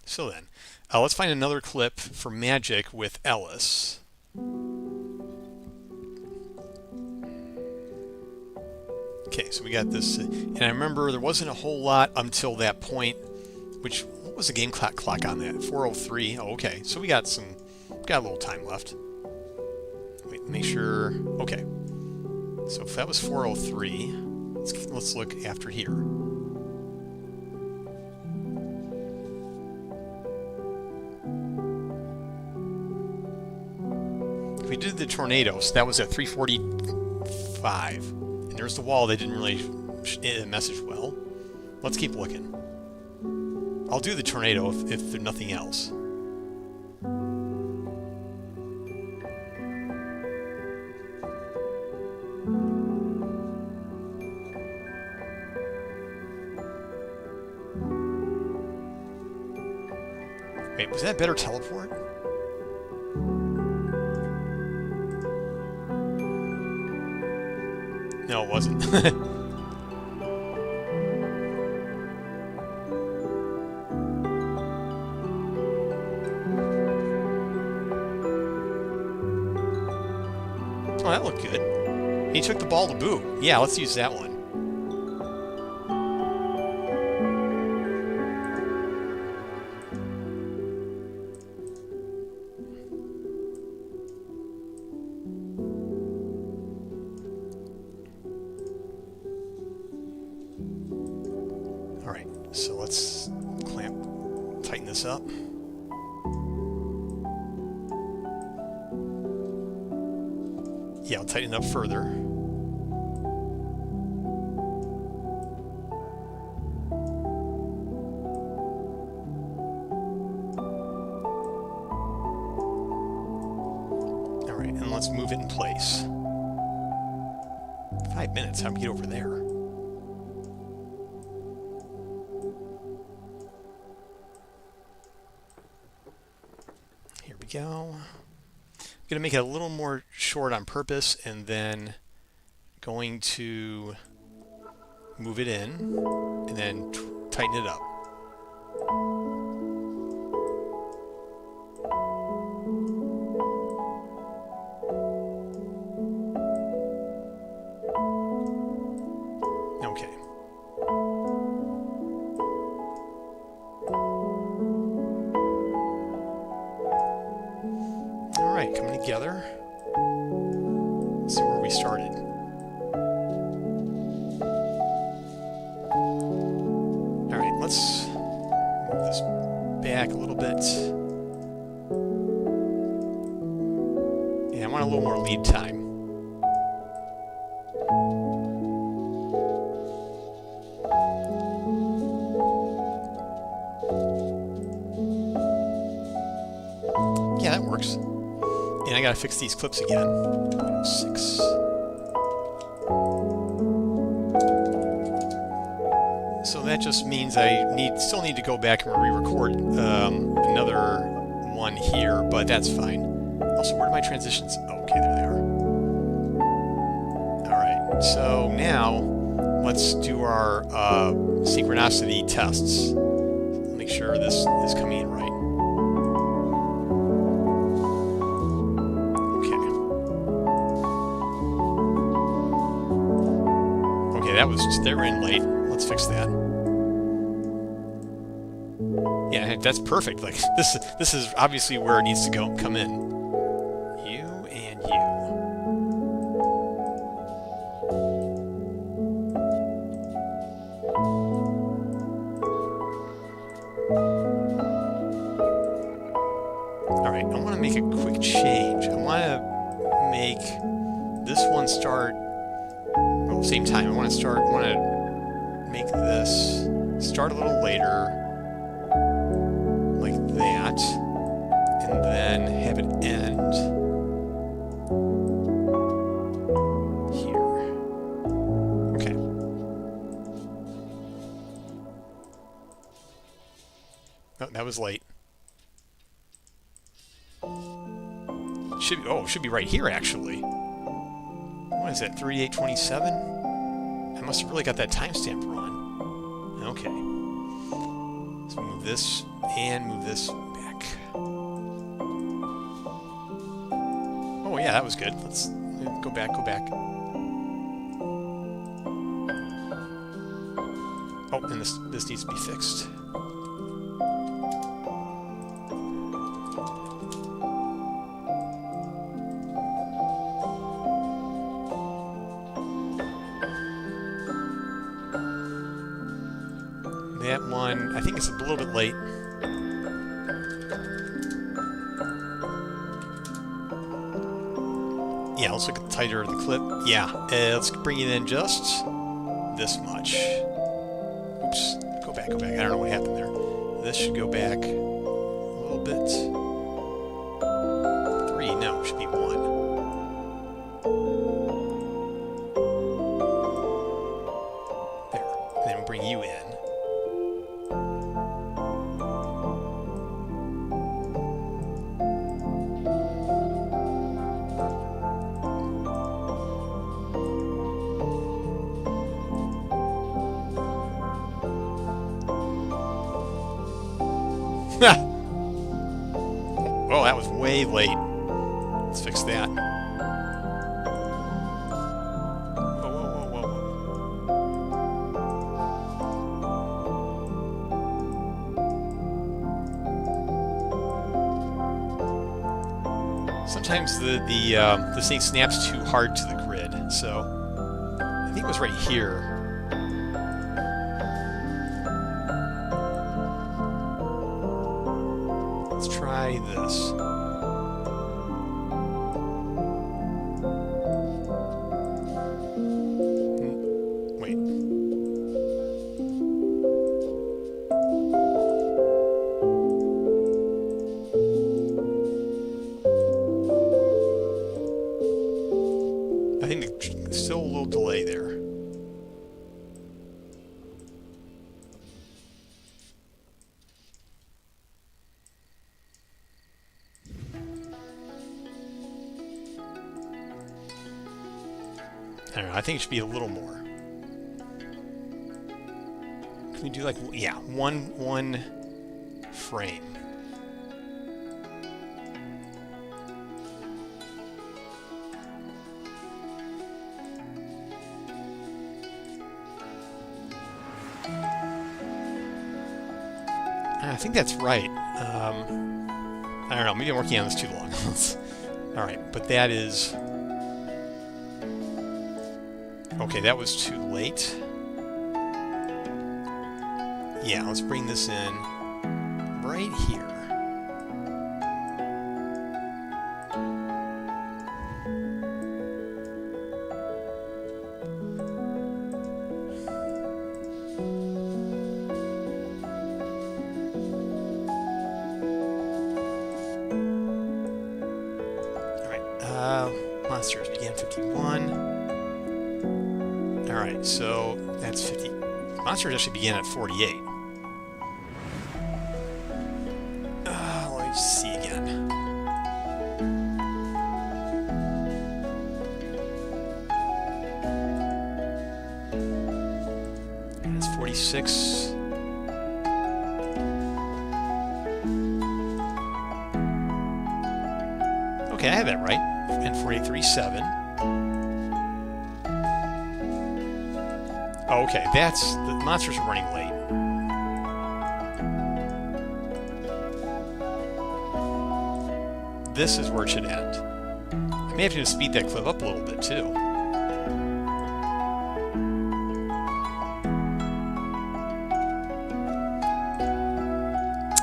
So then, let's find another clip for Magic with Ellis. Okay, so we got this, and I remember there wasn't a whole lot until that point, which, what was the game clock on that? 4:03. Oh, okay, so we got a little time left. Wait, make sure. Okay. So if that was 4:03, let's look after here. If we did the tornadoes, that was at 3:45, and there's the wall. They didn't really message well. Let's keep looking. I'll do the tornado if there's nothing else. Wait, was that better teleport? No, it wasn't. Oh, that looked good. He took the ball to boot. Yeah, let's use that one. So let's tighten this up. Yeah, I'll tighten it up further. All right, and let's move it in place. 5 minutes, how do we get over there? Here we go. I'm going to make it a little more short on purpose, and then going to move it in, and then tighten it up. Okay. All right, coming together. Let's see where we started. All right, let's move this back a little bit. Yeah, I want a little more lead time. Yeah, that works. And I gotta fix these clips again. 6. So that just means I still need to go back and re-record another one here, but that's fine. Also, where are my transitions? Oh, okay, there they are. Alright, so now let's do our synchronicity tests. Make sure this is coming in right. They were in late. Let's fix that. Yeah, that's perfect. Like this is obviously where it needs to come in. You and you. All right, I want to make a quick change. I want to make this one start. Same time. I want to make this start a little later, like that, and then have it end here. Okay. Oh, that was late. Should be right here actually. What is that? 3827. I must have really got that timestamp wrong. Okay. So move this and move this back. Oh yeah, that was good. Let's go back. Oh, and this needs to be fixed. That one, I think it's a little bit late. Yeah, let's look at the tighter of the clip. Yeah, let's bring it in just this much. Oops, go back. I don't know what happened there. This should go back a little bit. 3, no, it should be 1. There, and then we'll bring you in. Oh, that was way late. Let's fix that. Whoa. Sometimes this thing snaps too hard to the grid, so I think it was right here. try this. Wait. I think there's still a little delay there. I don't know, I think it should be a little more. Can we do like, yeah, one frame. I think that's right. I don't know, maybe I'm working on this too long. All right, but that is... Okay, that was too late. Yeah, let's bring this in right here. All right, monsters began 51. Alright, so that's 50. Monsters actually began at 48. Let me see again. That's 46. Okay, I have that right. And 43, 7. Oh, okay, that's... the monsters are running late. This is where it should end. I may have to speed that clip up a little bit, too.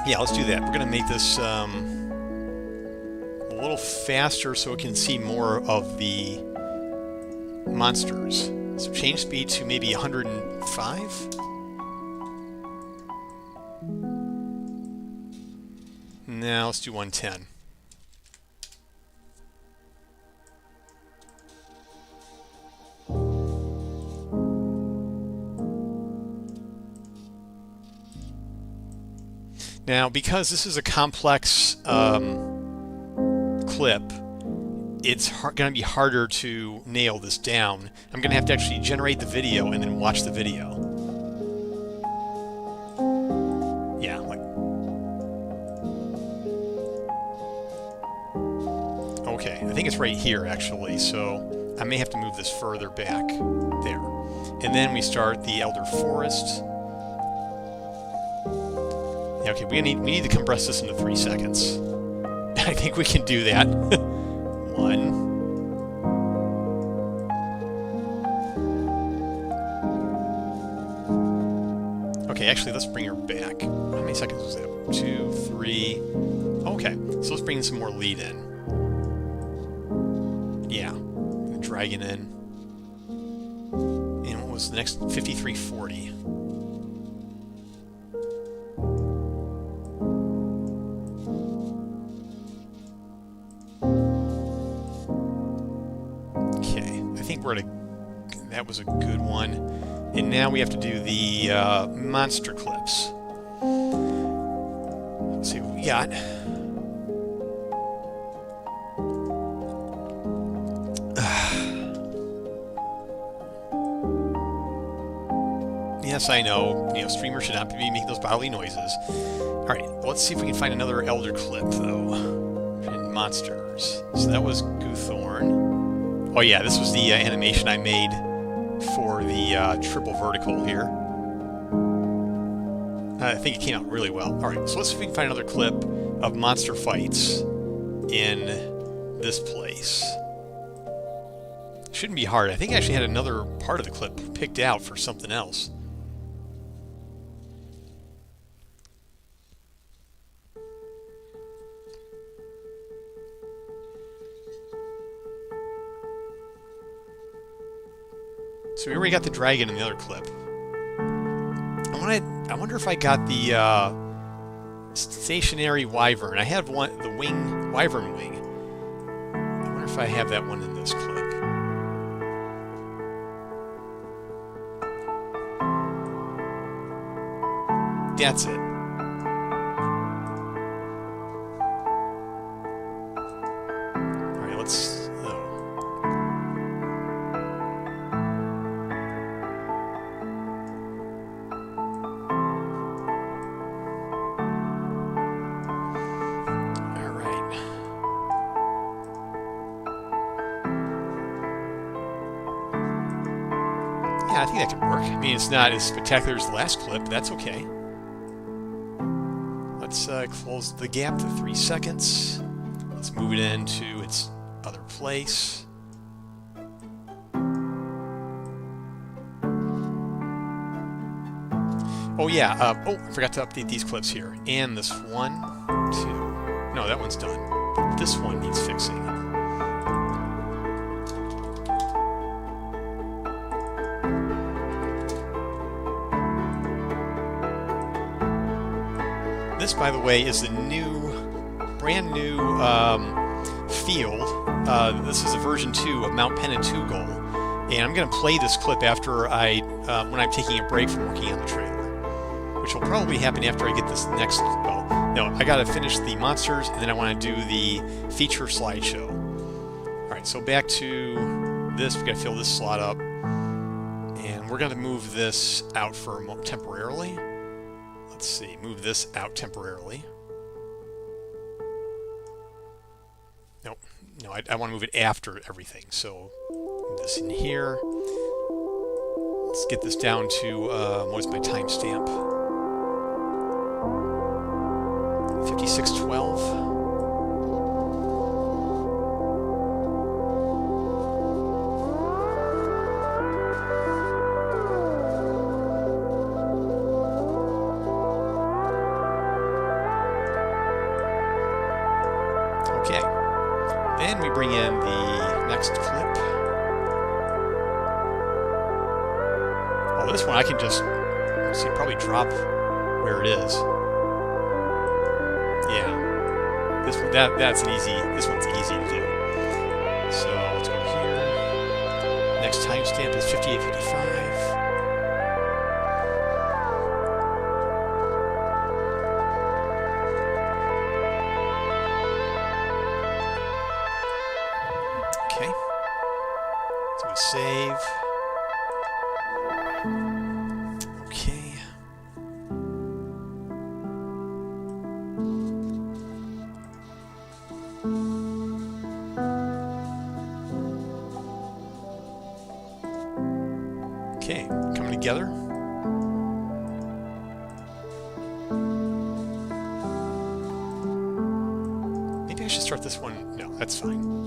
Yeah, let's do that. We're going to make this a little faster so it can see more of the monsters. So change speed to maybe 105. Now let's do 110. Now, because this is a complex clip, it's going to be harder to nail this down. I'm going to have to actually generate the video and then watch the video. Yeah, like... Okay, I think it's right here, actually, so I may have to move this further back there. And then we start the Elder Forest. Yeah, okay, we need to compress this into 3 seconds. I think we can do that. 1. Okay, actually, let's bring her back. How many seconds was that? 2, 3. Okay, so let's bring in some more lead in. Yeah, dragon in. And what was the next? 5340. That was a good one. And now we have to do the monster clips. Let's see what we got. Yes, I know. Streamers should not be making those bodily noises. All right, let's see if we can find another Elder clip, though. In monsters. So that was Goothorn. Oh yeah, this was the animation I made for the triple vertical here. I think it came out really well. Alright, so let's see if we can find another clip of monster fights in this place. Shouldn't be hard. I think I actually had another part of the clip picked out for something else. So we already got the dragon in the other clip. I wonder if I got the stationary wyvern. I have one, the wing, wyvern wing. I wonder if I have that one in this clip. That's it. All right, let's. Yeah, I think that could work. I mean, it's not as spectacular as the last clip, but that's okay. Let's close the gap to 3 seconds. Let's move it into its other place. Oh yeah, I forgot to update these clips here. And this one, too. No, that one's done. But this one needs fixing. This, by the way, is the brand new field. This is a version 2 of Mount Penatugal, and I'm going to play this clip after when I'm taking a break from working on the trailer, which will probably happen after I get this next. Well, no, I got to finish the monsters, and then I want to do the feature slideshow. All right, so back to this. We got to fill this slot up, and we're going to move this out for temporarily. Let's see, move this out temporarily. Nope, no, I want to move it after everything. So move this in here. Let's get this down to, what is my timestamp? 56:12. Okay, then we bring in the next clip. Oh, this one I can just see probably drop where it is. Yeah, this one that's an easy. This one's easy to do. So let's go here. Next timestamp is 58:55. Okay, so we save. Okay. Okay, coming together. Maybe I should start this one. No, that's fine.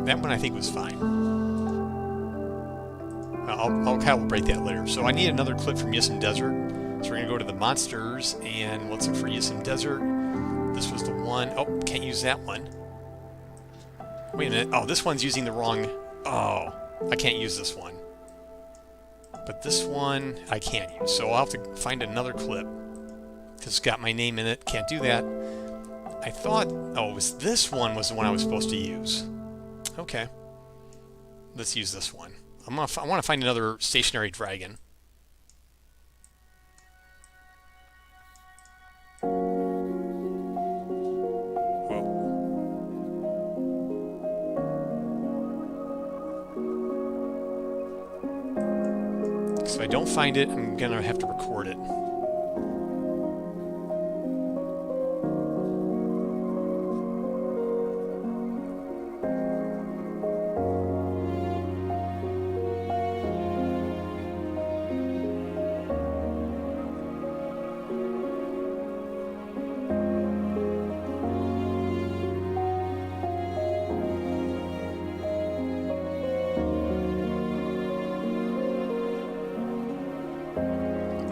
That one I think was fine. I'll calibrate that later. So I need another clip from Yisim Desert. So we're going to go to the monsters and let's look for Yisim Desert. This was the one. Oh, can't use that one. Wait a minute. Oh, this one's using the wrong. Oh, I can't use this one. But this one I can't use. So I'll have to find another clip. Because it's got my name in it. Can't do that. I thought, oh, it was this one was the one I was supposed to use. Okay. Let's use this one. I want to find another stationary dragon. Whoa. So if I don't find it, I'm going to have to record it.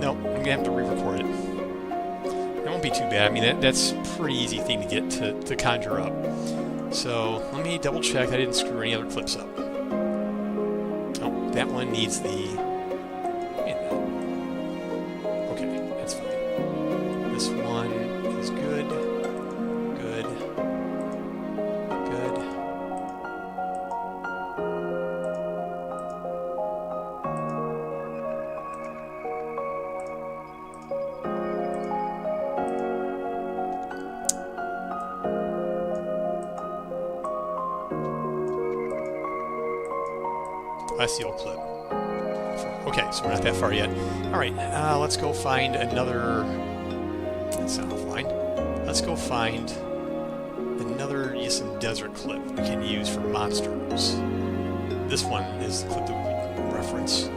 Nope, I'm going to have to re-record it. It won't be too bad. I mean, that's a pretty easy thing to get to conjure up. So let me double check I didn't screw any other clips up. Oh, that one needs the... Okay, that's fine. This one is good. Good. Good. That's the old clip. Okay, so we're not that far yet. All right, let's go find another... That's not offline. Let's go find another some desert clip we can use for monsters. This one is the clip that we reference.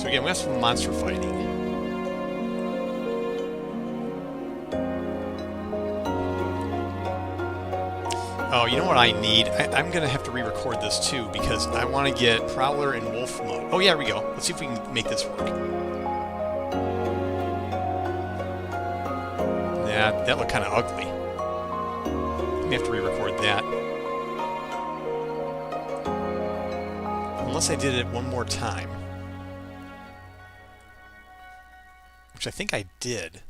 So again, we have some monster fighting. Oh, you know what I need? I'm going to have to re-record this too because I want to get Prowler and Wolf mode. Oh, yeah, here we go. Let's see if we can make this work. Yeah, that looked kind of ugly. We have to re-record that. Unless I did it one more time. Which I think I did.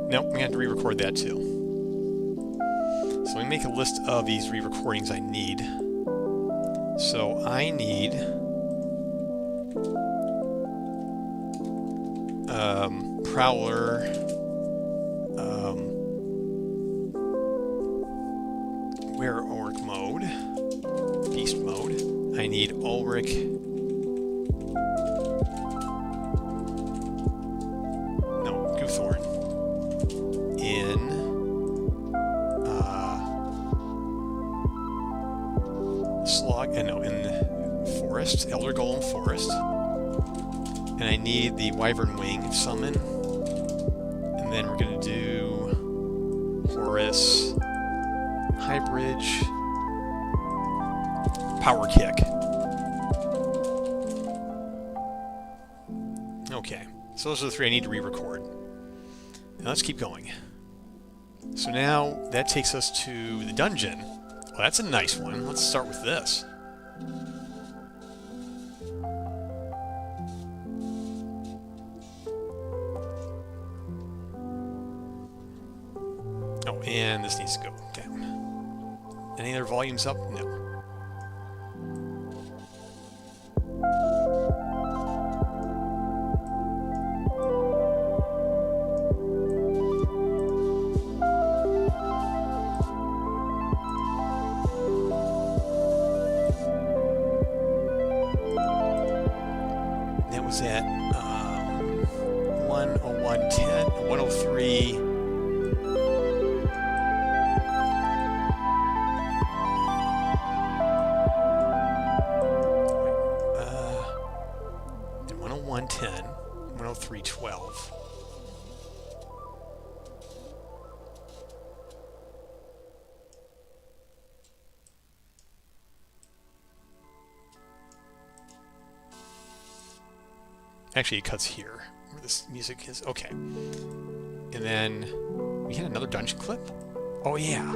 Nope, we have to re-record that too. So let me make a list of these re-recordings I need. So I need Prowler, Were-Orc mode, Beast mode. I need Ulrich. Elder Golem Forest, and I need the Wyvern Wing summon, and then we're going to do Horus, High Bridge, Power Kick. Okay, so those are the three I need to re-record. Now let's keep going. So now that takes us to the dungeon. Well, that's a nice one. Let's start with this. And this needs to go down. Any other volumes up? No. That was at 101.10, 103. Actually, it cuts here, where this music is. Okay. And then, we had another dungeon clip? Oh, yeah.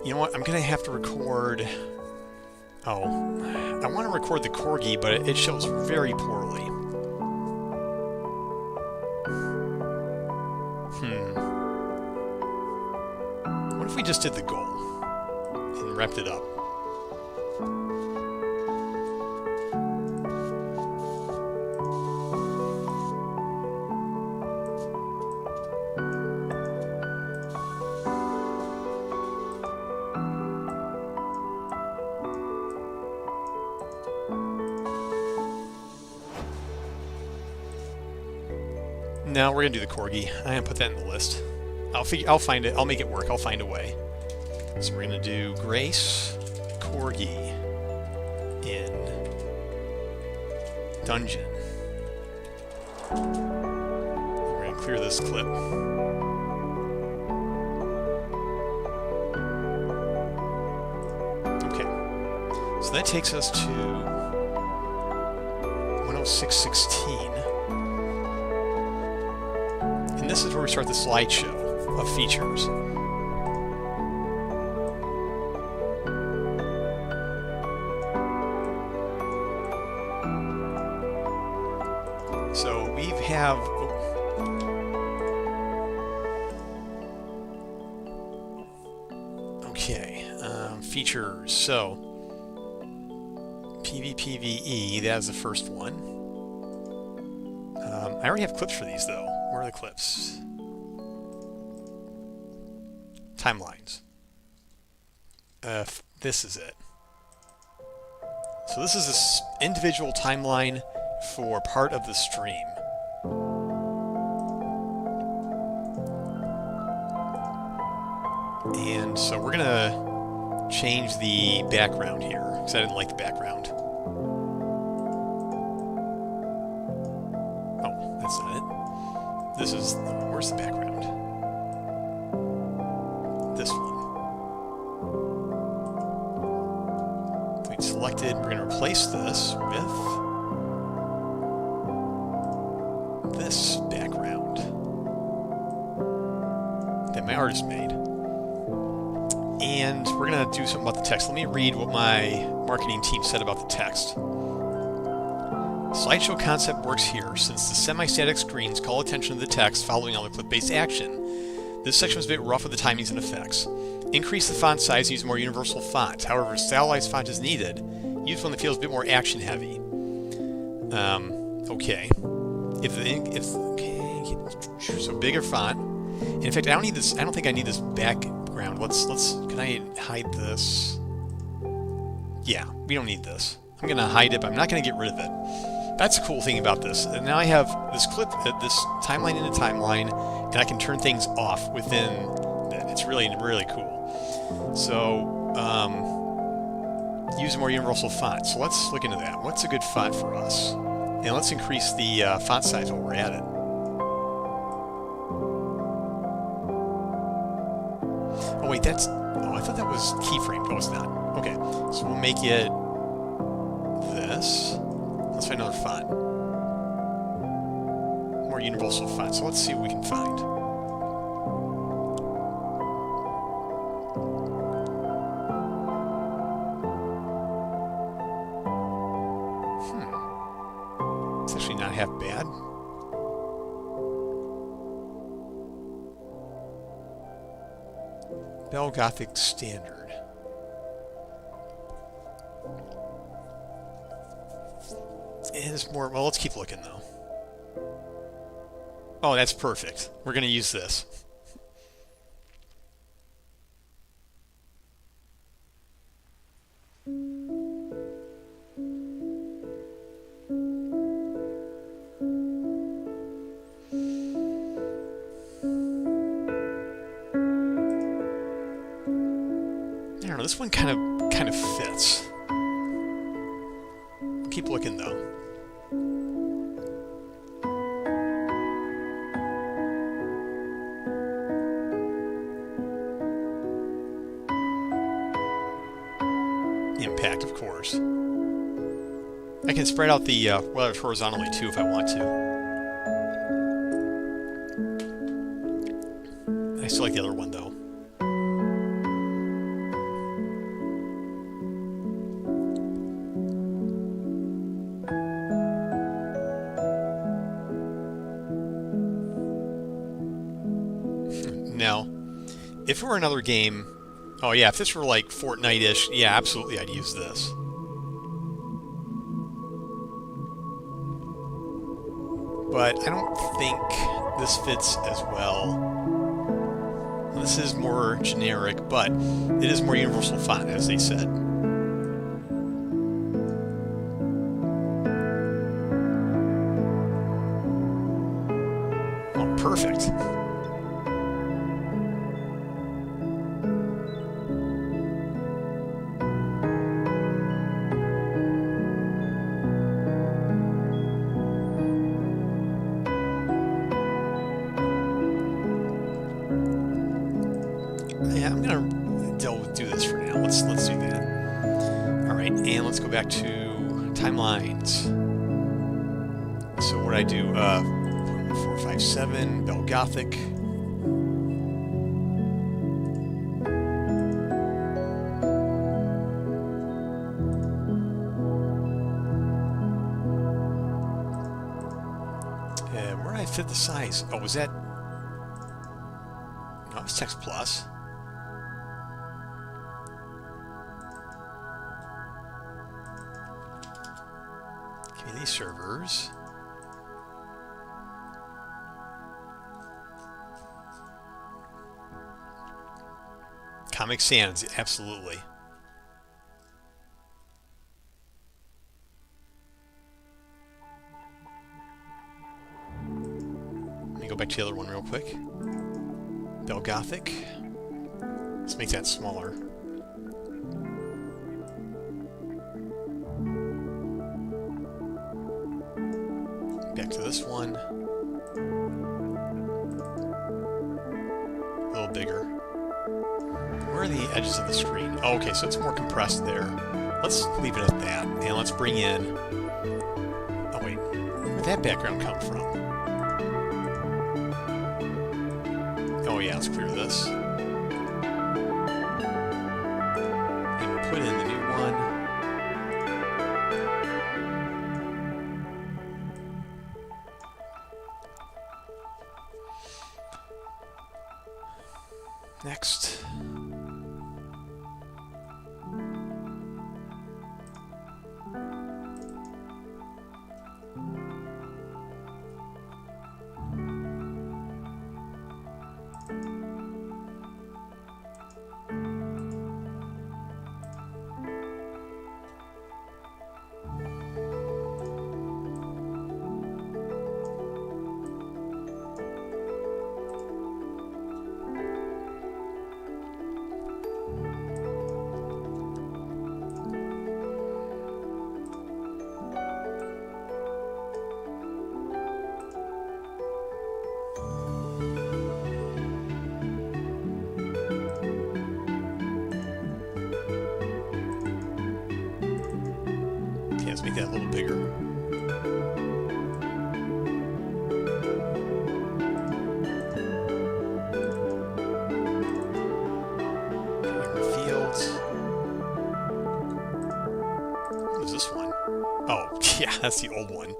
You know what? I'm going to have to record... Oh. I want to record the Corgi, but it shows very poorly. What if we just did the goal and wrapped it up? No, we're gonna do the Corgi. I'm gonna put that in the list. I'll find it. I'll make it work. I'll find a way. So we're gonna do Grace, Corgi, in dungeon. We're going to clear this clip. Okay, so that takes us to 106.16. And this is where we start the slideshow of features. So we have... Okay, features. So PvPvE, that is the first one. I already have clips for these, though. Where are the clips? Timelines. This is it. So this is this individual timeline for part of the stream. And so we're gonna change the background here, because I didn't like the background. Oh, that's not it. This is, where's the background? This one. We selected, we're gonna replace this with this background that my artist made. And we're going to do something about the text. Let me read what my marketing team said about the text. Slideshow concept works here, since the semi-static screens call attention to the text following all the clip-based action. This section was a bit rough with the timings and effects. Increase the font size and use more universal fonts. However, a stylized font is needed. Use one that feels a bit more action-heavy. Okay. So bigger font. And in fact, I don't need this. I don't think I need this background. Can I hide this? Yeah, we don't need this. I'm gonna hide it, but I'm not gonna get rid of it. That's the cool thing about this. And now I have this clip, this timeline in a timeline, and I can turn things off within that. It's really, really cool. So, use a more universal font. So let's look into that. What's a good font for us? And let's increase the font size while we're at it. Oh wait, that's... Oh, I thought that was keyframed. No, it's not. Okay, so we'll make it this. Let's find another font. More universal font. So let's see what we can find. It's actually not half bad. Bell Gothic Standard. It is more... Well, let's keep looking, though. Oh, that's perfect. We're going to use this. I don't know, this one kind of fits. Keep looking, though. Impact, of course. I can spread out the letters horizontally, too, if I want to. I still like the other one, though. Now, if it were another game... Oh yeah, if this were like Fortnite-ish, yeah, absolutely I'd use this. But I don't think this fits as well. This is more generic, but it is more universal font, as they said. Oh, perfect. do this for now. Let's do that. All right, and let's go back to timelines. So what I do? 457 Bell Gothic. Where did I fit the size? Oh, was that? No, it was Text Plus. Community servers. Comic Sans, absolutely. Let me go back to the other one real quick. Bell Gothic. Let's make that smaller. Back to this one. A little bigger. Where are the edges of the screen? Oh, okay, so it's more compressed there. Let's leave it at that. And let's bring in... Oh, wait. Where'd that background come from? Oh, yeah, let's clear this. And we'll put in the new one. Next. Let's make that a little bigger. Fields. What is this one? Oh, yeah, that's the old one.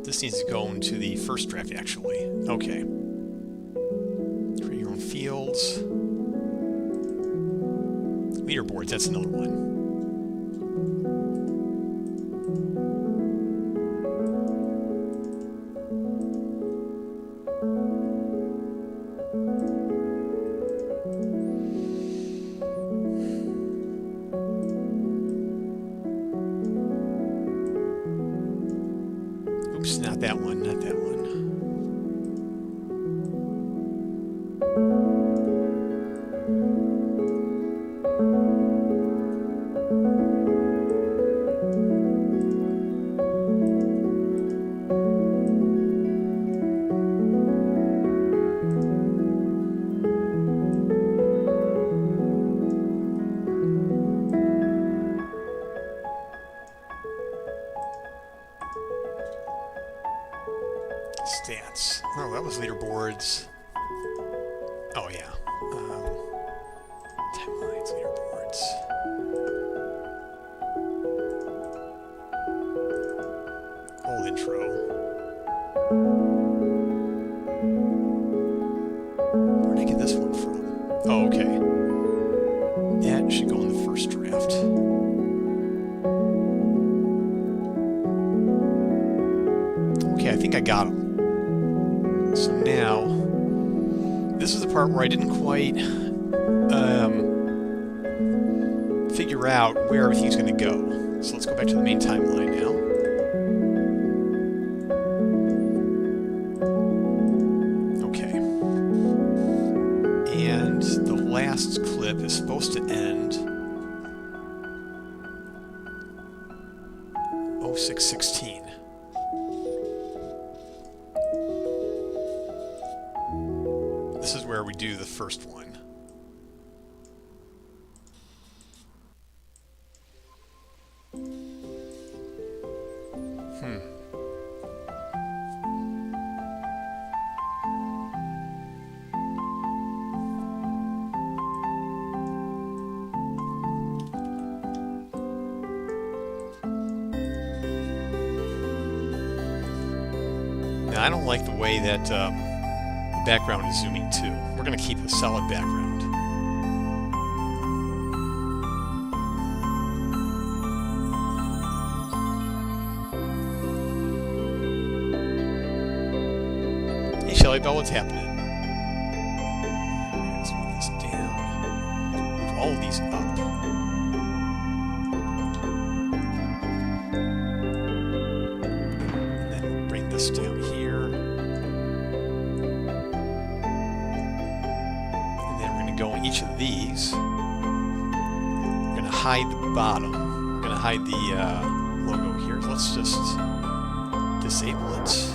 This needs to go into the first draft, actually. Okay. Create your own fields. Leaderboards, that's another one. Oops, not that one, not that one. Stats. Oh, that was leaderboards. Oh, yeah. Timelines, leaderboards. Old intro. Where did I get this one from? Oh, okay. That should go in the first draft. Okay, I think I got them. So now, this is the part where I didn't quite figure out where everything's going to go. So let's go back to the main timeline now. Okay. And the last clip is supposed to end 0616. This is where we do the first one. I don't like the way that the background is zooming too. We're going to keep a solid background. Hey Shelly Bell, what's happening? Let's move this down. Move all of these up. And then we'll bring this down here. Go in each of these. We're going to hide the bottom. We're going to hide the logo here. Let's just disable it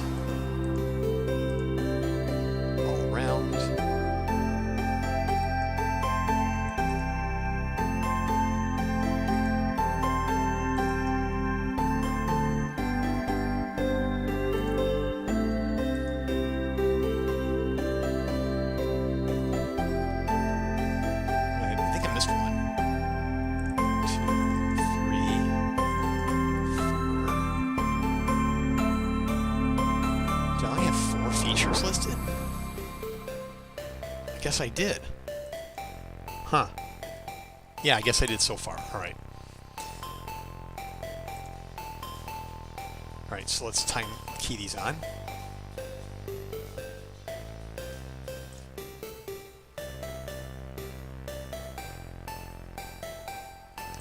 all around. Listed? I guess I did. Huh. Yeah, I guess I did so far. Alright. Alright, so let's time key these on.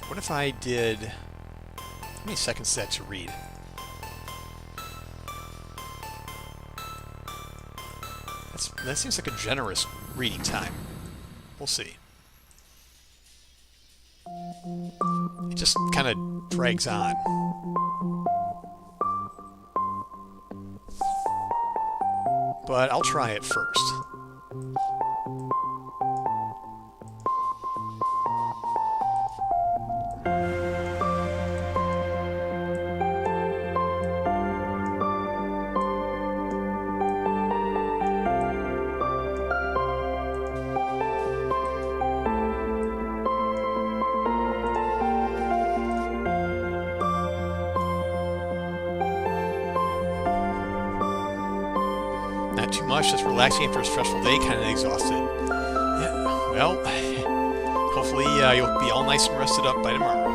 What if I did... How many seconds is that to read? That seems like a generous reading time. We'll see. It just kind of drags on. But I'll try it first. Not too much, just relaxing after a stressful day, kind of exhausted. Yeah, well, hopefully you'll be all nice and rested up by tomorrow.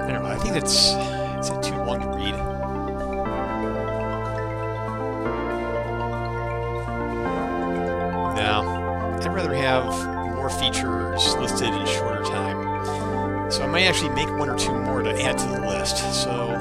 I don't know, I think it's too long to read. No, I'd rather have more features listed in a shorter time. So I might actually make one or two more to add to the list. So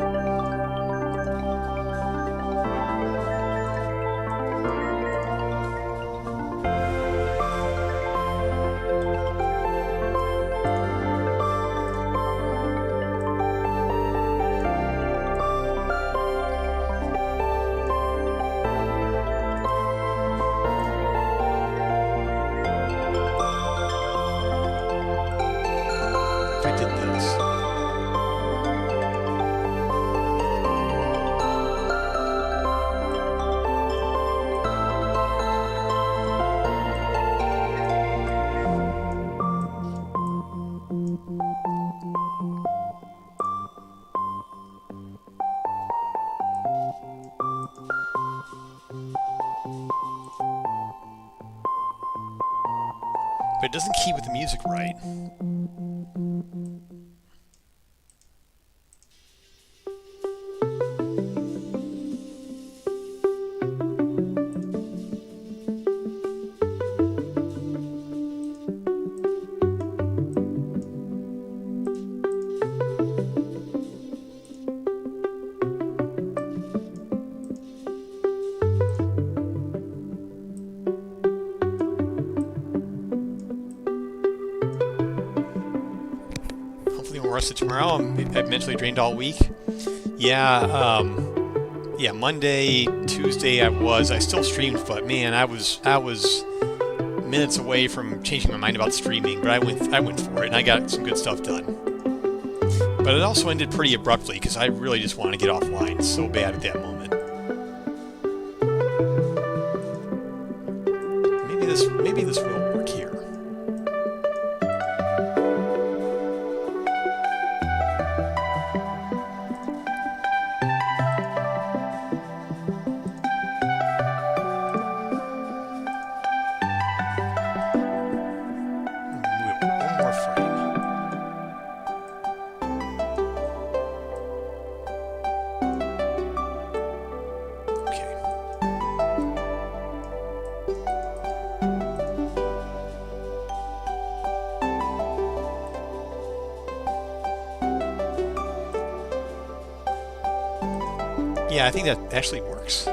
but it doesn't keep with the music right. rest of tomorrow. I'm mentally drained all week. Yeah, yeah. Monday, Tuesday, I still streamed, but man, I was minutes away from changing my mind about streaming. But I went for it, and I got some good stuff done. But it also ended pretty abruptly because I really just want to get offline so bad at that moment. Maybe this will work here. Yeah, I think that actually works.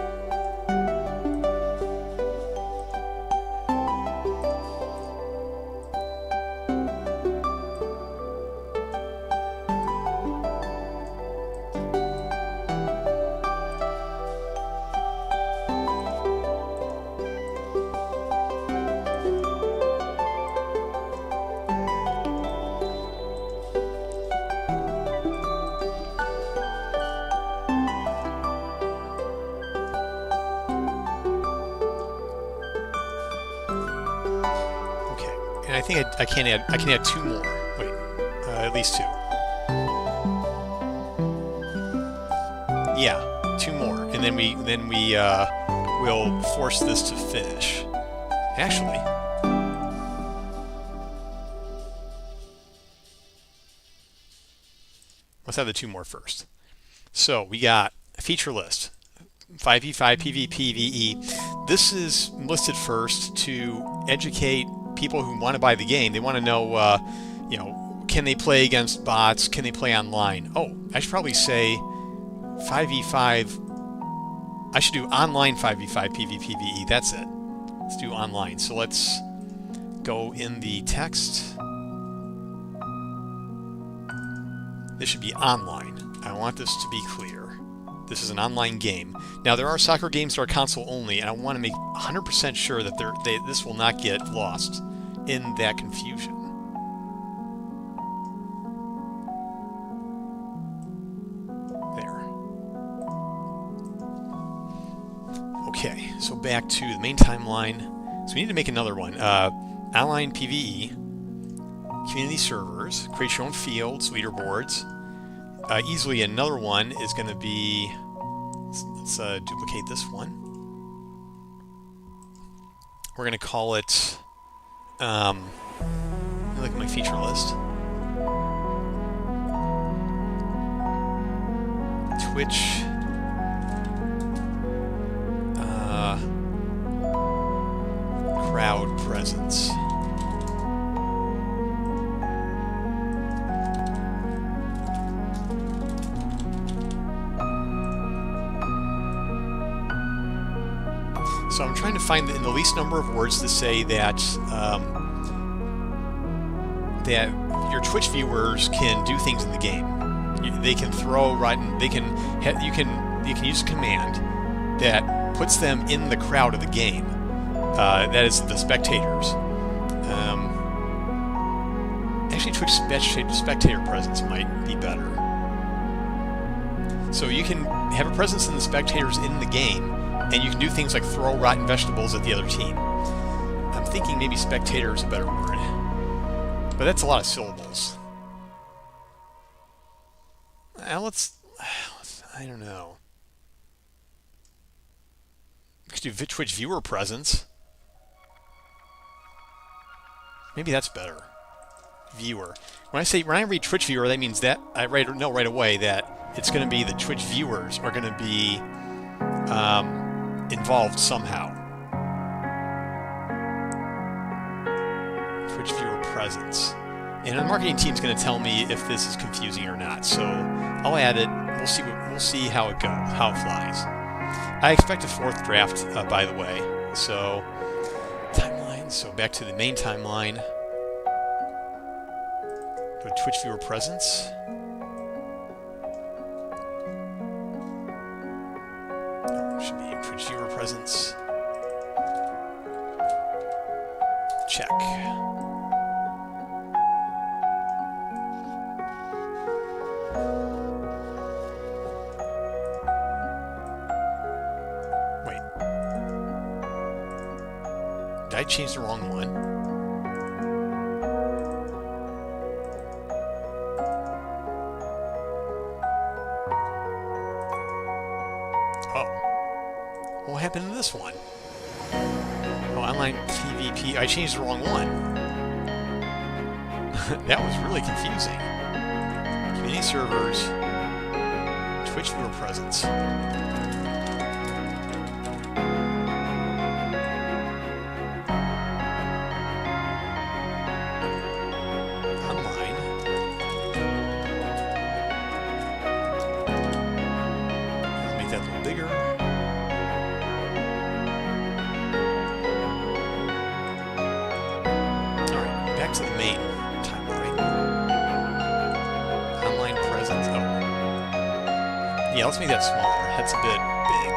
And I think I can add 2 more. Wait, at least 2. Yeah, 2 more, and then we will force this to finish. Actually, let's have the 2 more first. So we got a feature list. 5v5 PvP PvE. This is listed first to educate people who want to buy the game. They want to know, you know, can they play against bots? Can they play online? Oh, I should probably say 5v5. I should do online 5v5 PvPvE. That's it. Let's do online. So let's go in the text. This should be online. I want this to be clear. This is an online game. Now, there are soccer games that are console only, and I want to make 100% sure that this will not get lost in that confusion. There. Okay, so back to the main timeline. So we need to make another one. Online PvE, community servers, create your own fields, leaderboards. Easily another one is going to be, let's duplicate this one. We're going to call it, look at my feature list. Twitch, crowd presence. So I'm trying to find the least number of words to say that that your Twitch viewers can do things in the game. They can throw right, and you can use a command that puts them in the crowd of the game. That is the spectators. Actually, Twitch spectator presence might be better. So you can have a presence in the spectators in the game. And you can do things like throw rotten vegetables at the other team. I'm thinking maybe spectator is a better word. But that's a lot of syllables. Let's I don't know. We could do Twitch viewer presence. Maybe that's better. Viewer. When I read Twitch viewer, that means that I know right away that it's going to be the Twitch viewers are going to be involved somehow. Twitch viewer presence. And the marketing team's going to tell me if this is confusing or not. So I'll add it. We'll see how it goes, how it flies. I expect a 4th draft, by the way. So timeline. So back to the main timeline. Go to Twitch viewer presence. Oh, should be Twitch viewer presence. Check. Wait. Did I change the wrong one? Oh. What happened to this one? Oh, online PvP. I changed the wrong one. That was really confusing. Community servers. Twitch viewer presence. Online. I'll make that a little bigger. Alright, back to the main timeline. Online presence. Oh. Yeah, let's make that smaller. That's a bit big.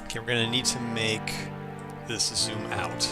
Okay, we're going to need to make this zoom out.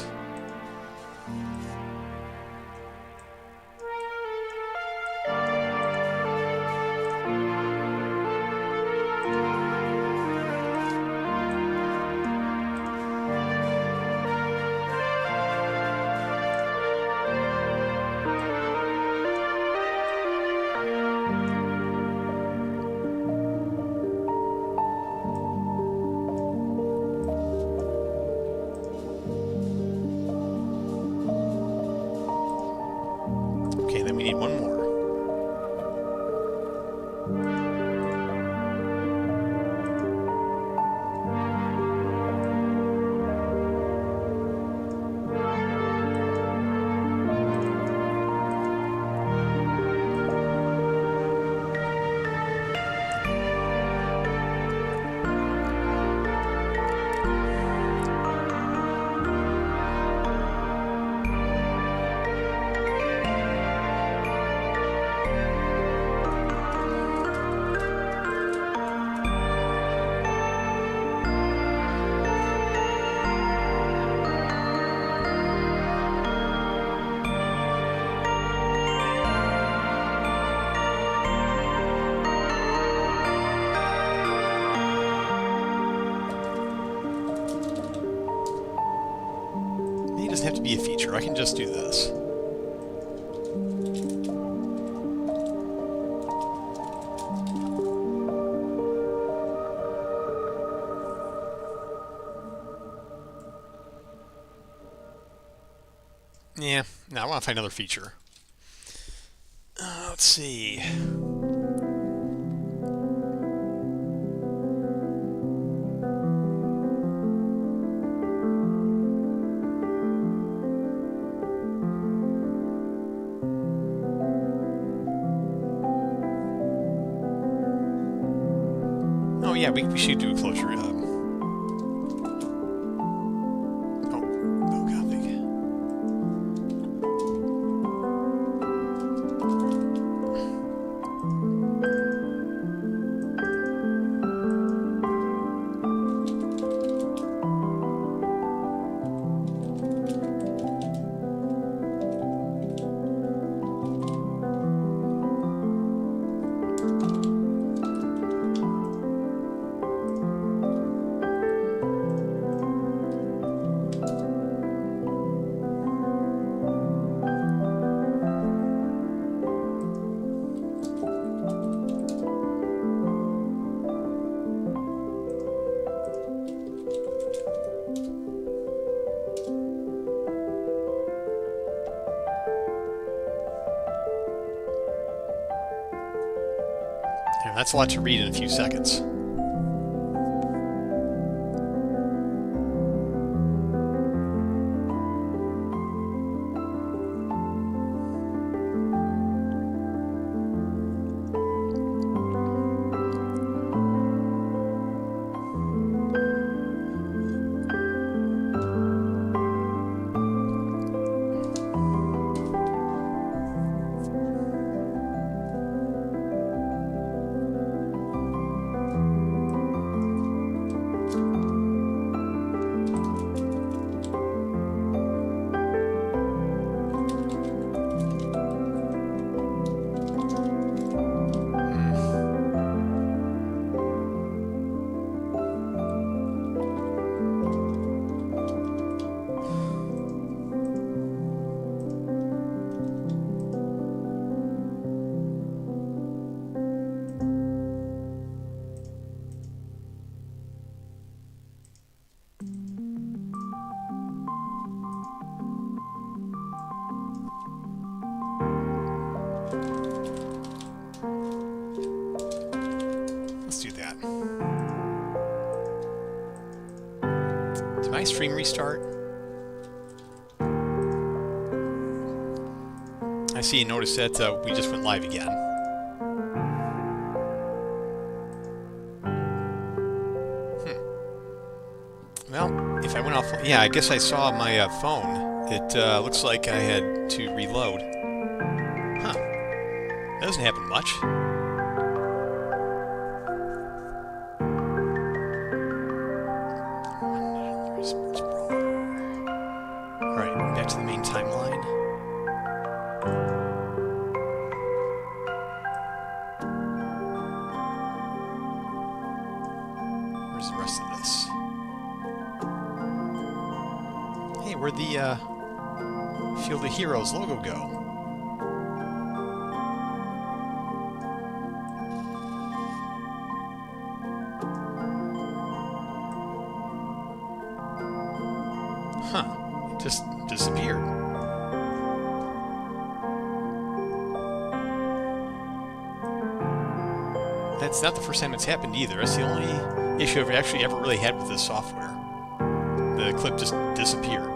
Okay, then we need one more. It doesn't have to be a feature. I can just do this. Yeah, no, I want to find another feature. Let's see. Oh yeah, we should do a closure. Oh, Gothic. And that's a lot to read in a few seconds. stream restart? I see you notice that we just went live again. Well, if I went off... Yeah, I guess I saw my phone. It looks like I had to reload. Huh. That doesn't happen much. Alright, back to the main timeline. Where's the rest of this? Hey, where'd the Field of Heroes logo go? Huh, it just disappeared. That's not the first time it's happened either. That's the only issue I've actually ever really had with this software. The clip just disappeared.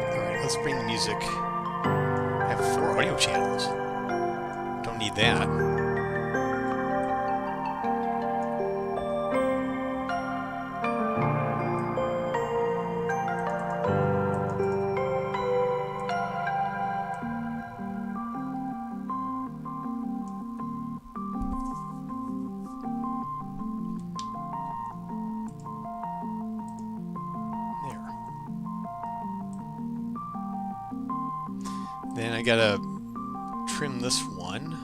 Alright, let's bring the music. I have 4 audio channels. Don't need that. Then I gotta trim this one.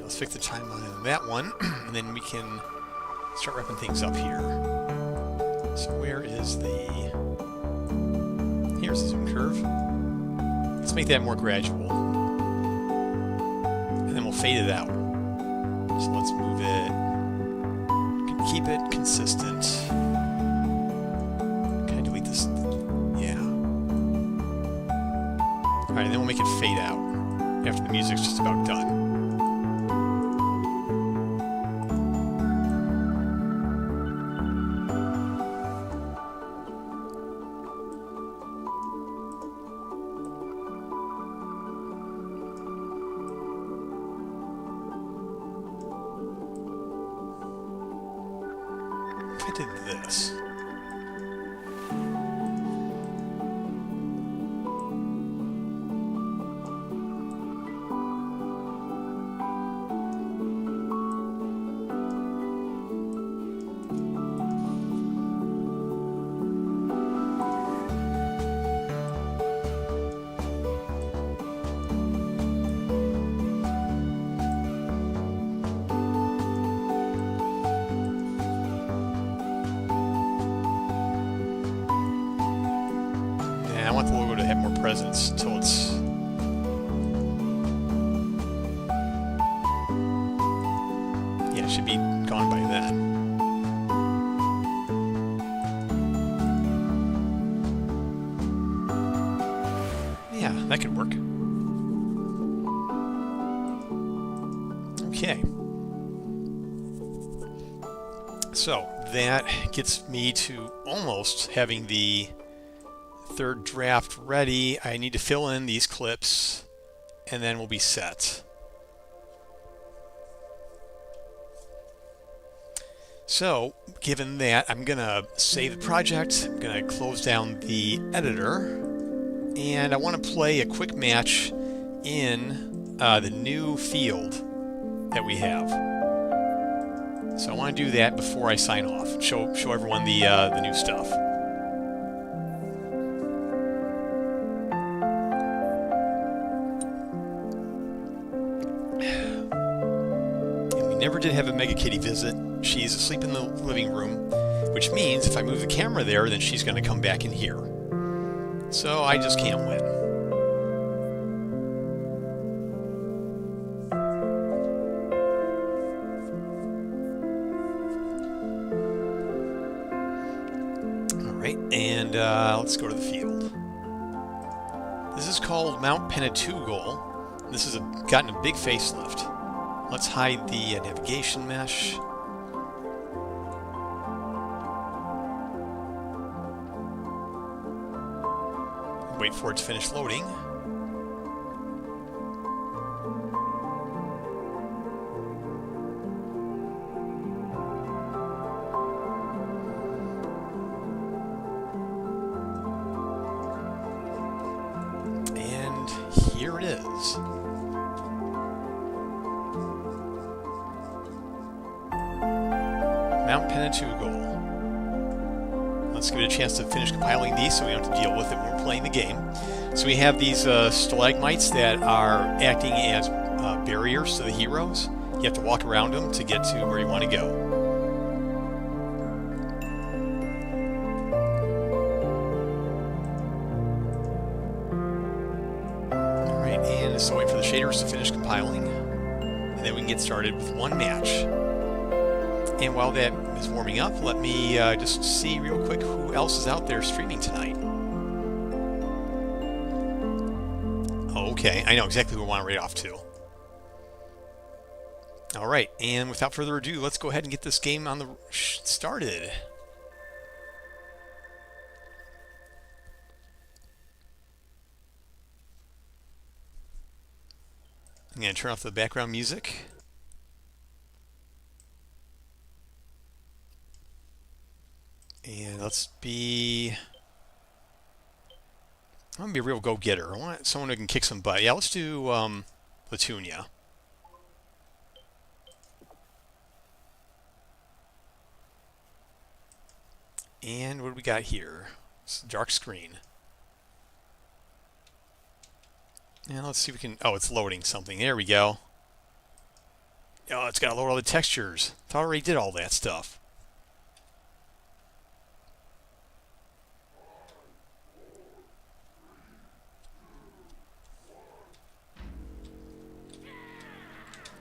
let's fix the timeline on that one, and then we can start wrapping things up here. So where is the... Here's the zoom curve. Let's make that more gradual. And then we'll fade it out. So let's move it. Keep it consistent. Can I delete this? Yeah. Alright, and then we'll make it fade out after the music's just about done. I did this. I want the logo to have more presence until it's... Yeah, it should be gone by then. Yeah, that could work. Okay. So, that gets me to almost having the third draft ready. I need to fill in these clips and then we'll be set. So, given that, I'm gonna save the project, I'm gonna close down the editor, and I want to play a quick match in the new field that we have. So I want to do that before I sign off. Show everyone the new stuff. Never did have a Mega Kitty visit. She's asleep in the living room, which means if I move the camera there, then she's going to come back in here. So I just can't win. Alright, and let's go to the field. This is called Mount Penetugol. This has gotten a big facelift. Let's hide the navigation mesh. Wait for it to finish loading. And here it is. Mount Penetugol. Let's give it a chance to finish compiling these so we don't have to deal with it when we're playing the game. So we have these stalagmites that are acting as barriers to the heroes. You have to walk around them to get to where you want to go. Alright, and so wait for the shaders to finish compiling. And then we can get started with one match. And while that is warming up, let me just see real quick who else is out there streaming tonight. Okay, I know exactly who I want to rate off to. Alright, and without further ado, let's go ahead and get this game on the started. I'm going to turn off the background music. And let's be... I'm going to be a real go-getter. I want someone who can kick some butt. Yeah, let's do Latunia. And what do we got here? It's a dark screen. And let's see if we can... Oh, it's loading something. There we go. Oh, it's got to lower all the textures. I already did all that stuff.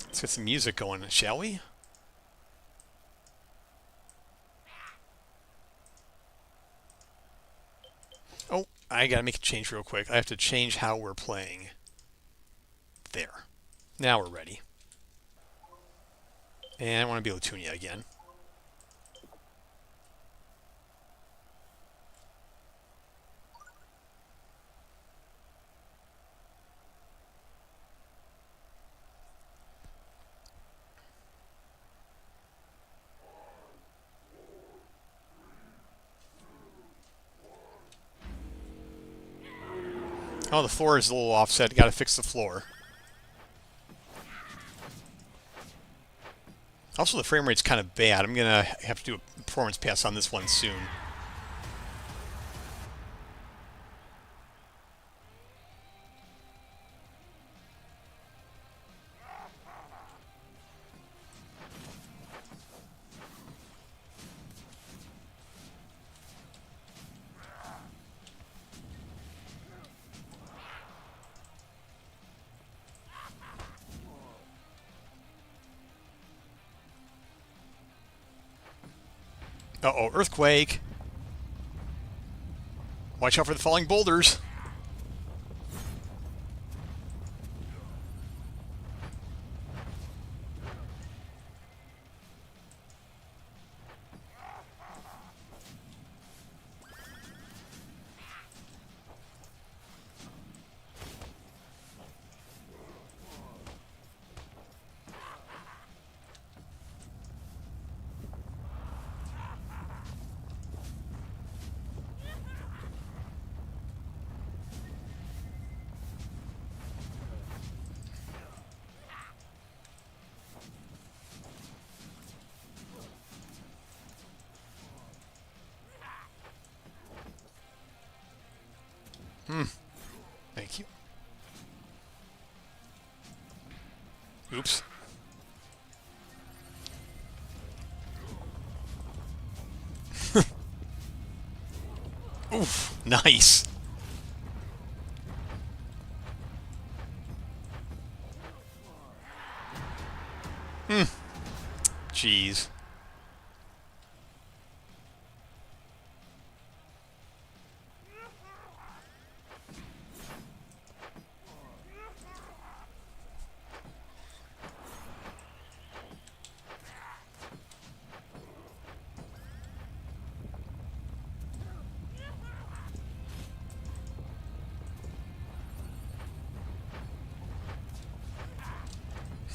Let's get some music going, shall we? Oh, I gotta make a change real quick. I have to change how we're playing. There. Now we're ready. And I want to be able to tune you again. Oh, the floor is a little offset. Got to fix the floor. Also, the frame rate's kind of bad. I'm going to have to do a performance pass on this one soon. Uh-oh, earthquake. Watch out for the falling boulders. Thank you. Oops. Oof, nice. Jeez.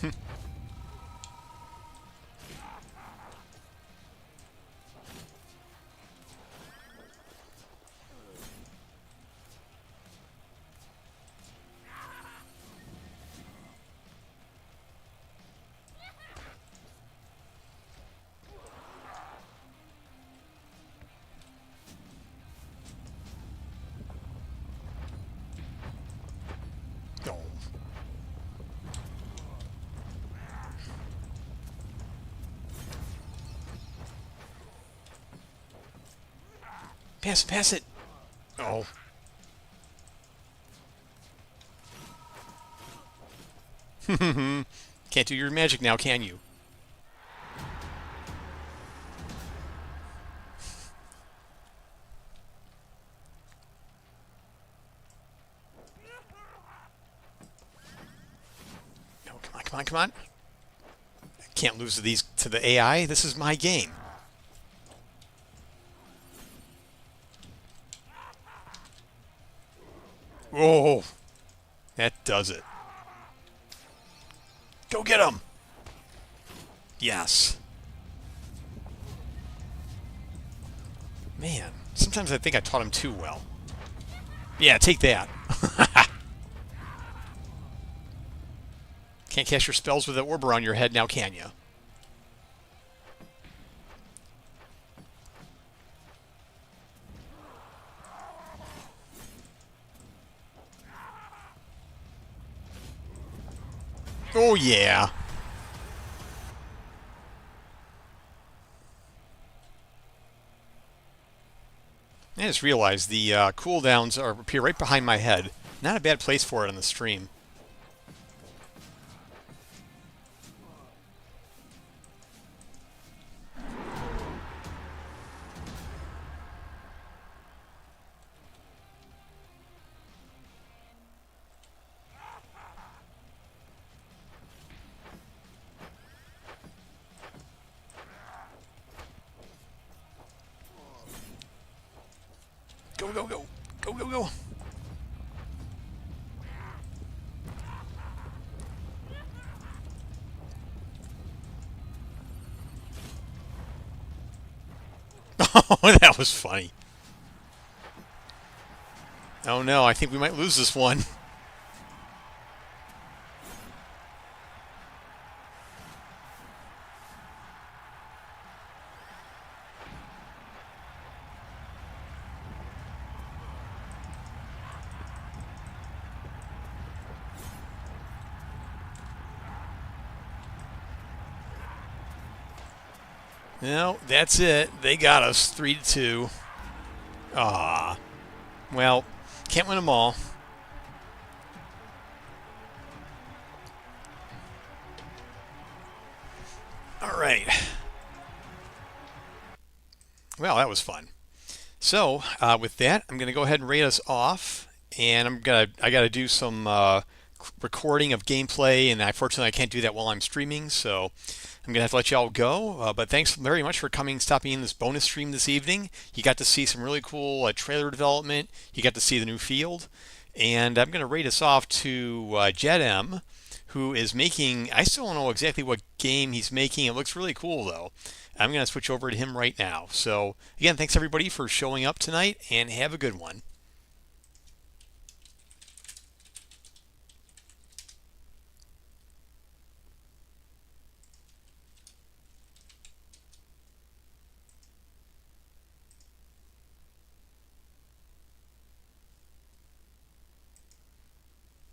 Oh. Pass it. Oh. Can't do your magic now, can you? Oh, come on. I can't lose to these to the AI. This is my game. Oh, that does it. Go get him. Yes. Man, sometimes I think I taught him too well. Yeah, take that. Can't cast your spells with an orb around your head now, can you? Oh, yeah. I just realized the cooldowns are appear right behind my head. Not a bad place for it on the stream. Go, go, go. Go, go, go. Oh, that was funny. Oh no, I think we might lose this one. No, that's it. They got us 3-2. Ah, well, can't win them all. All right. Well, that was fun. So with that, I'm going to go ahead and rate us off, and I got to do some recording of gameplay, and unfortunately I can't do that while I'm streaming, so I'm gonna have to let y'all go. But thanks very much for stopping in this bonus stream this evening. You got to see some really cool trailer development. You got to see the new field, and I'm gonna rate us off to Jed M, who is making. I still don't know exactly what game he's making. It looks really cool though. I'm gonna switch over to him right now. So again, thanks everybody for showing up tonight, and have a good one.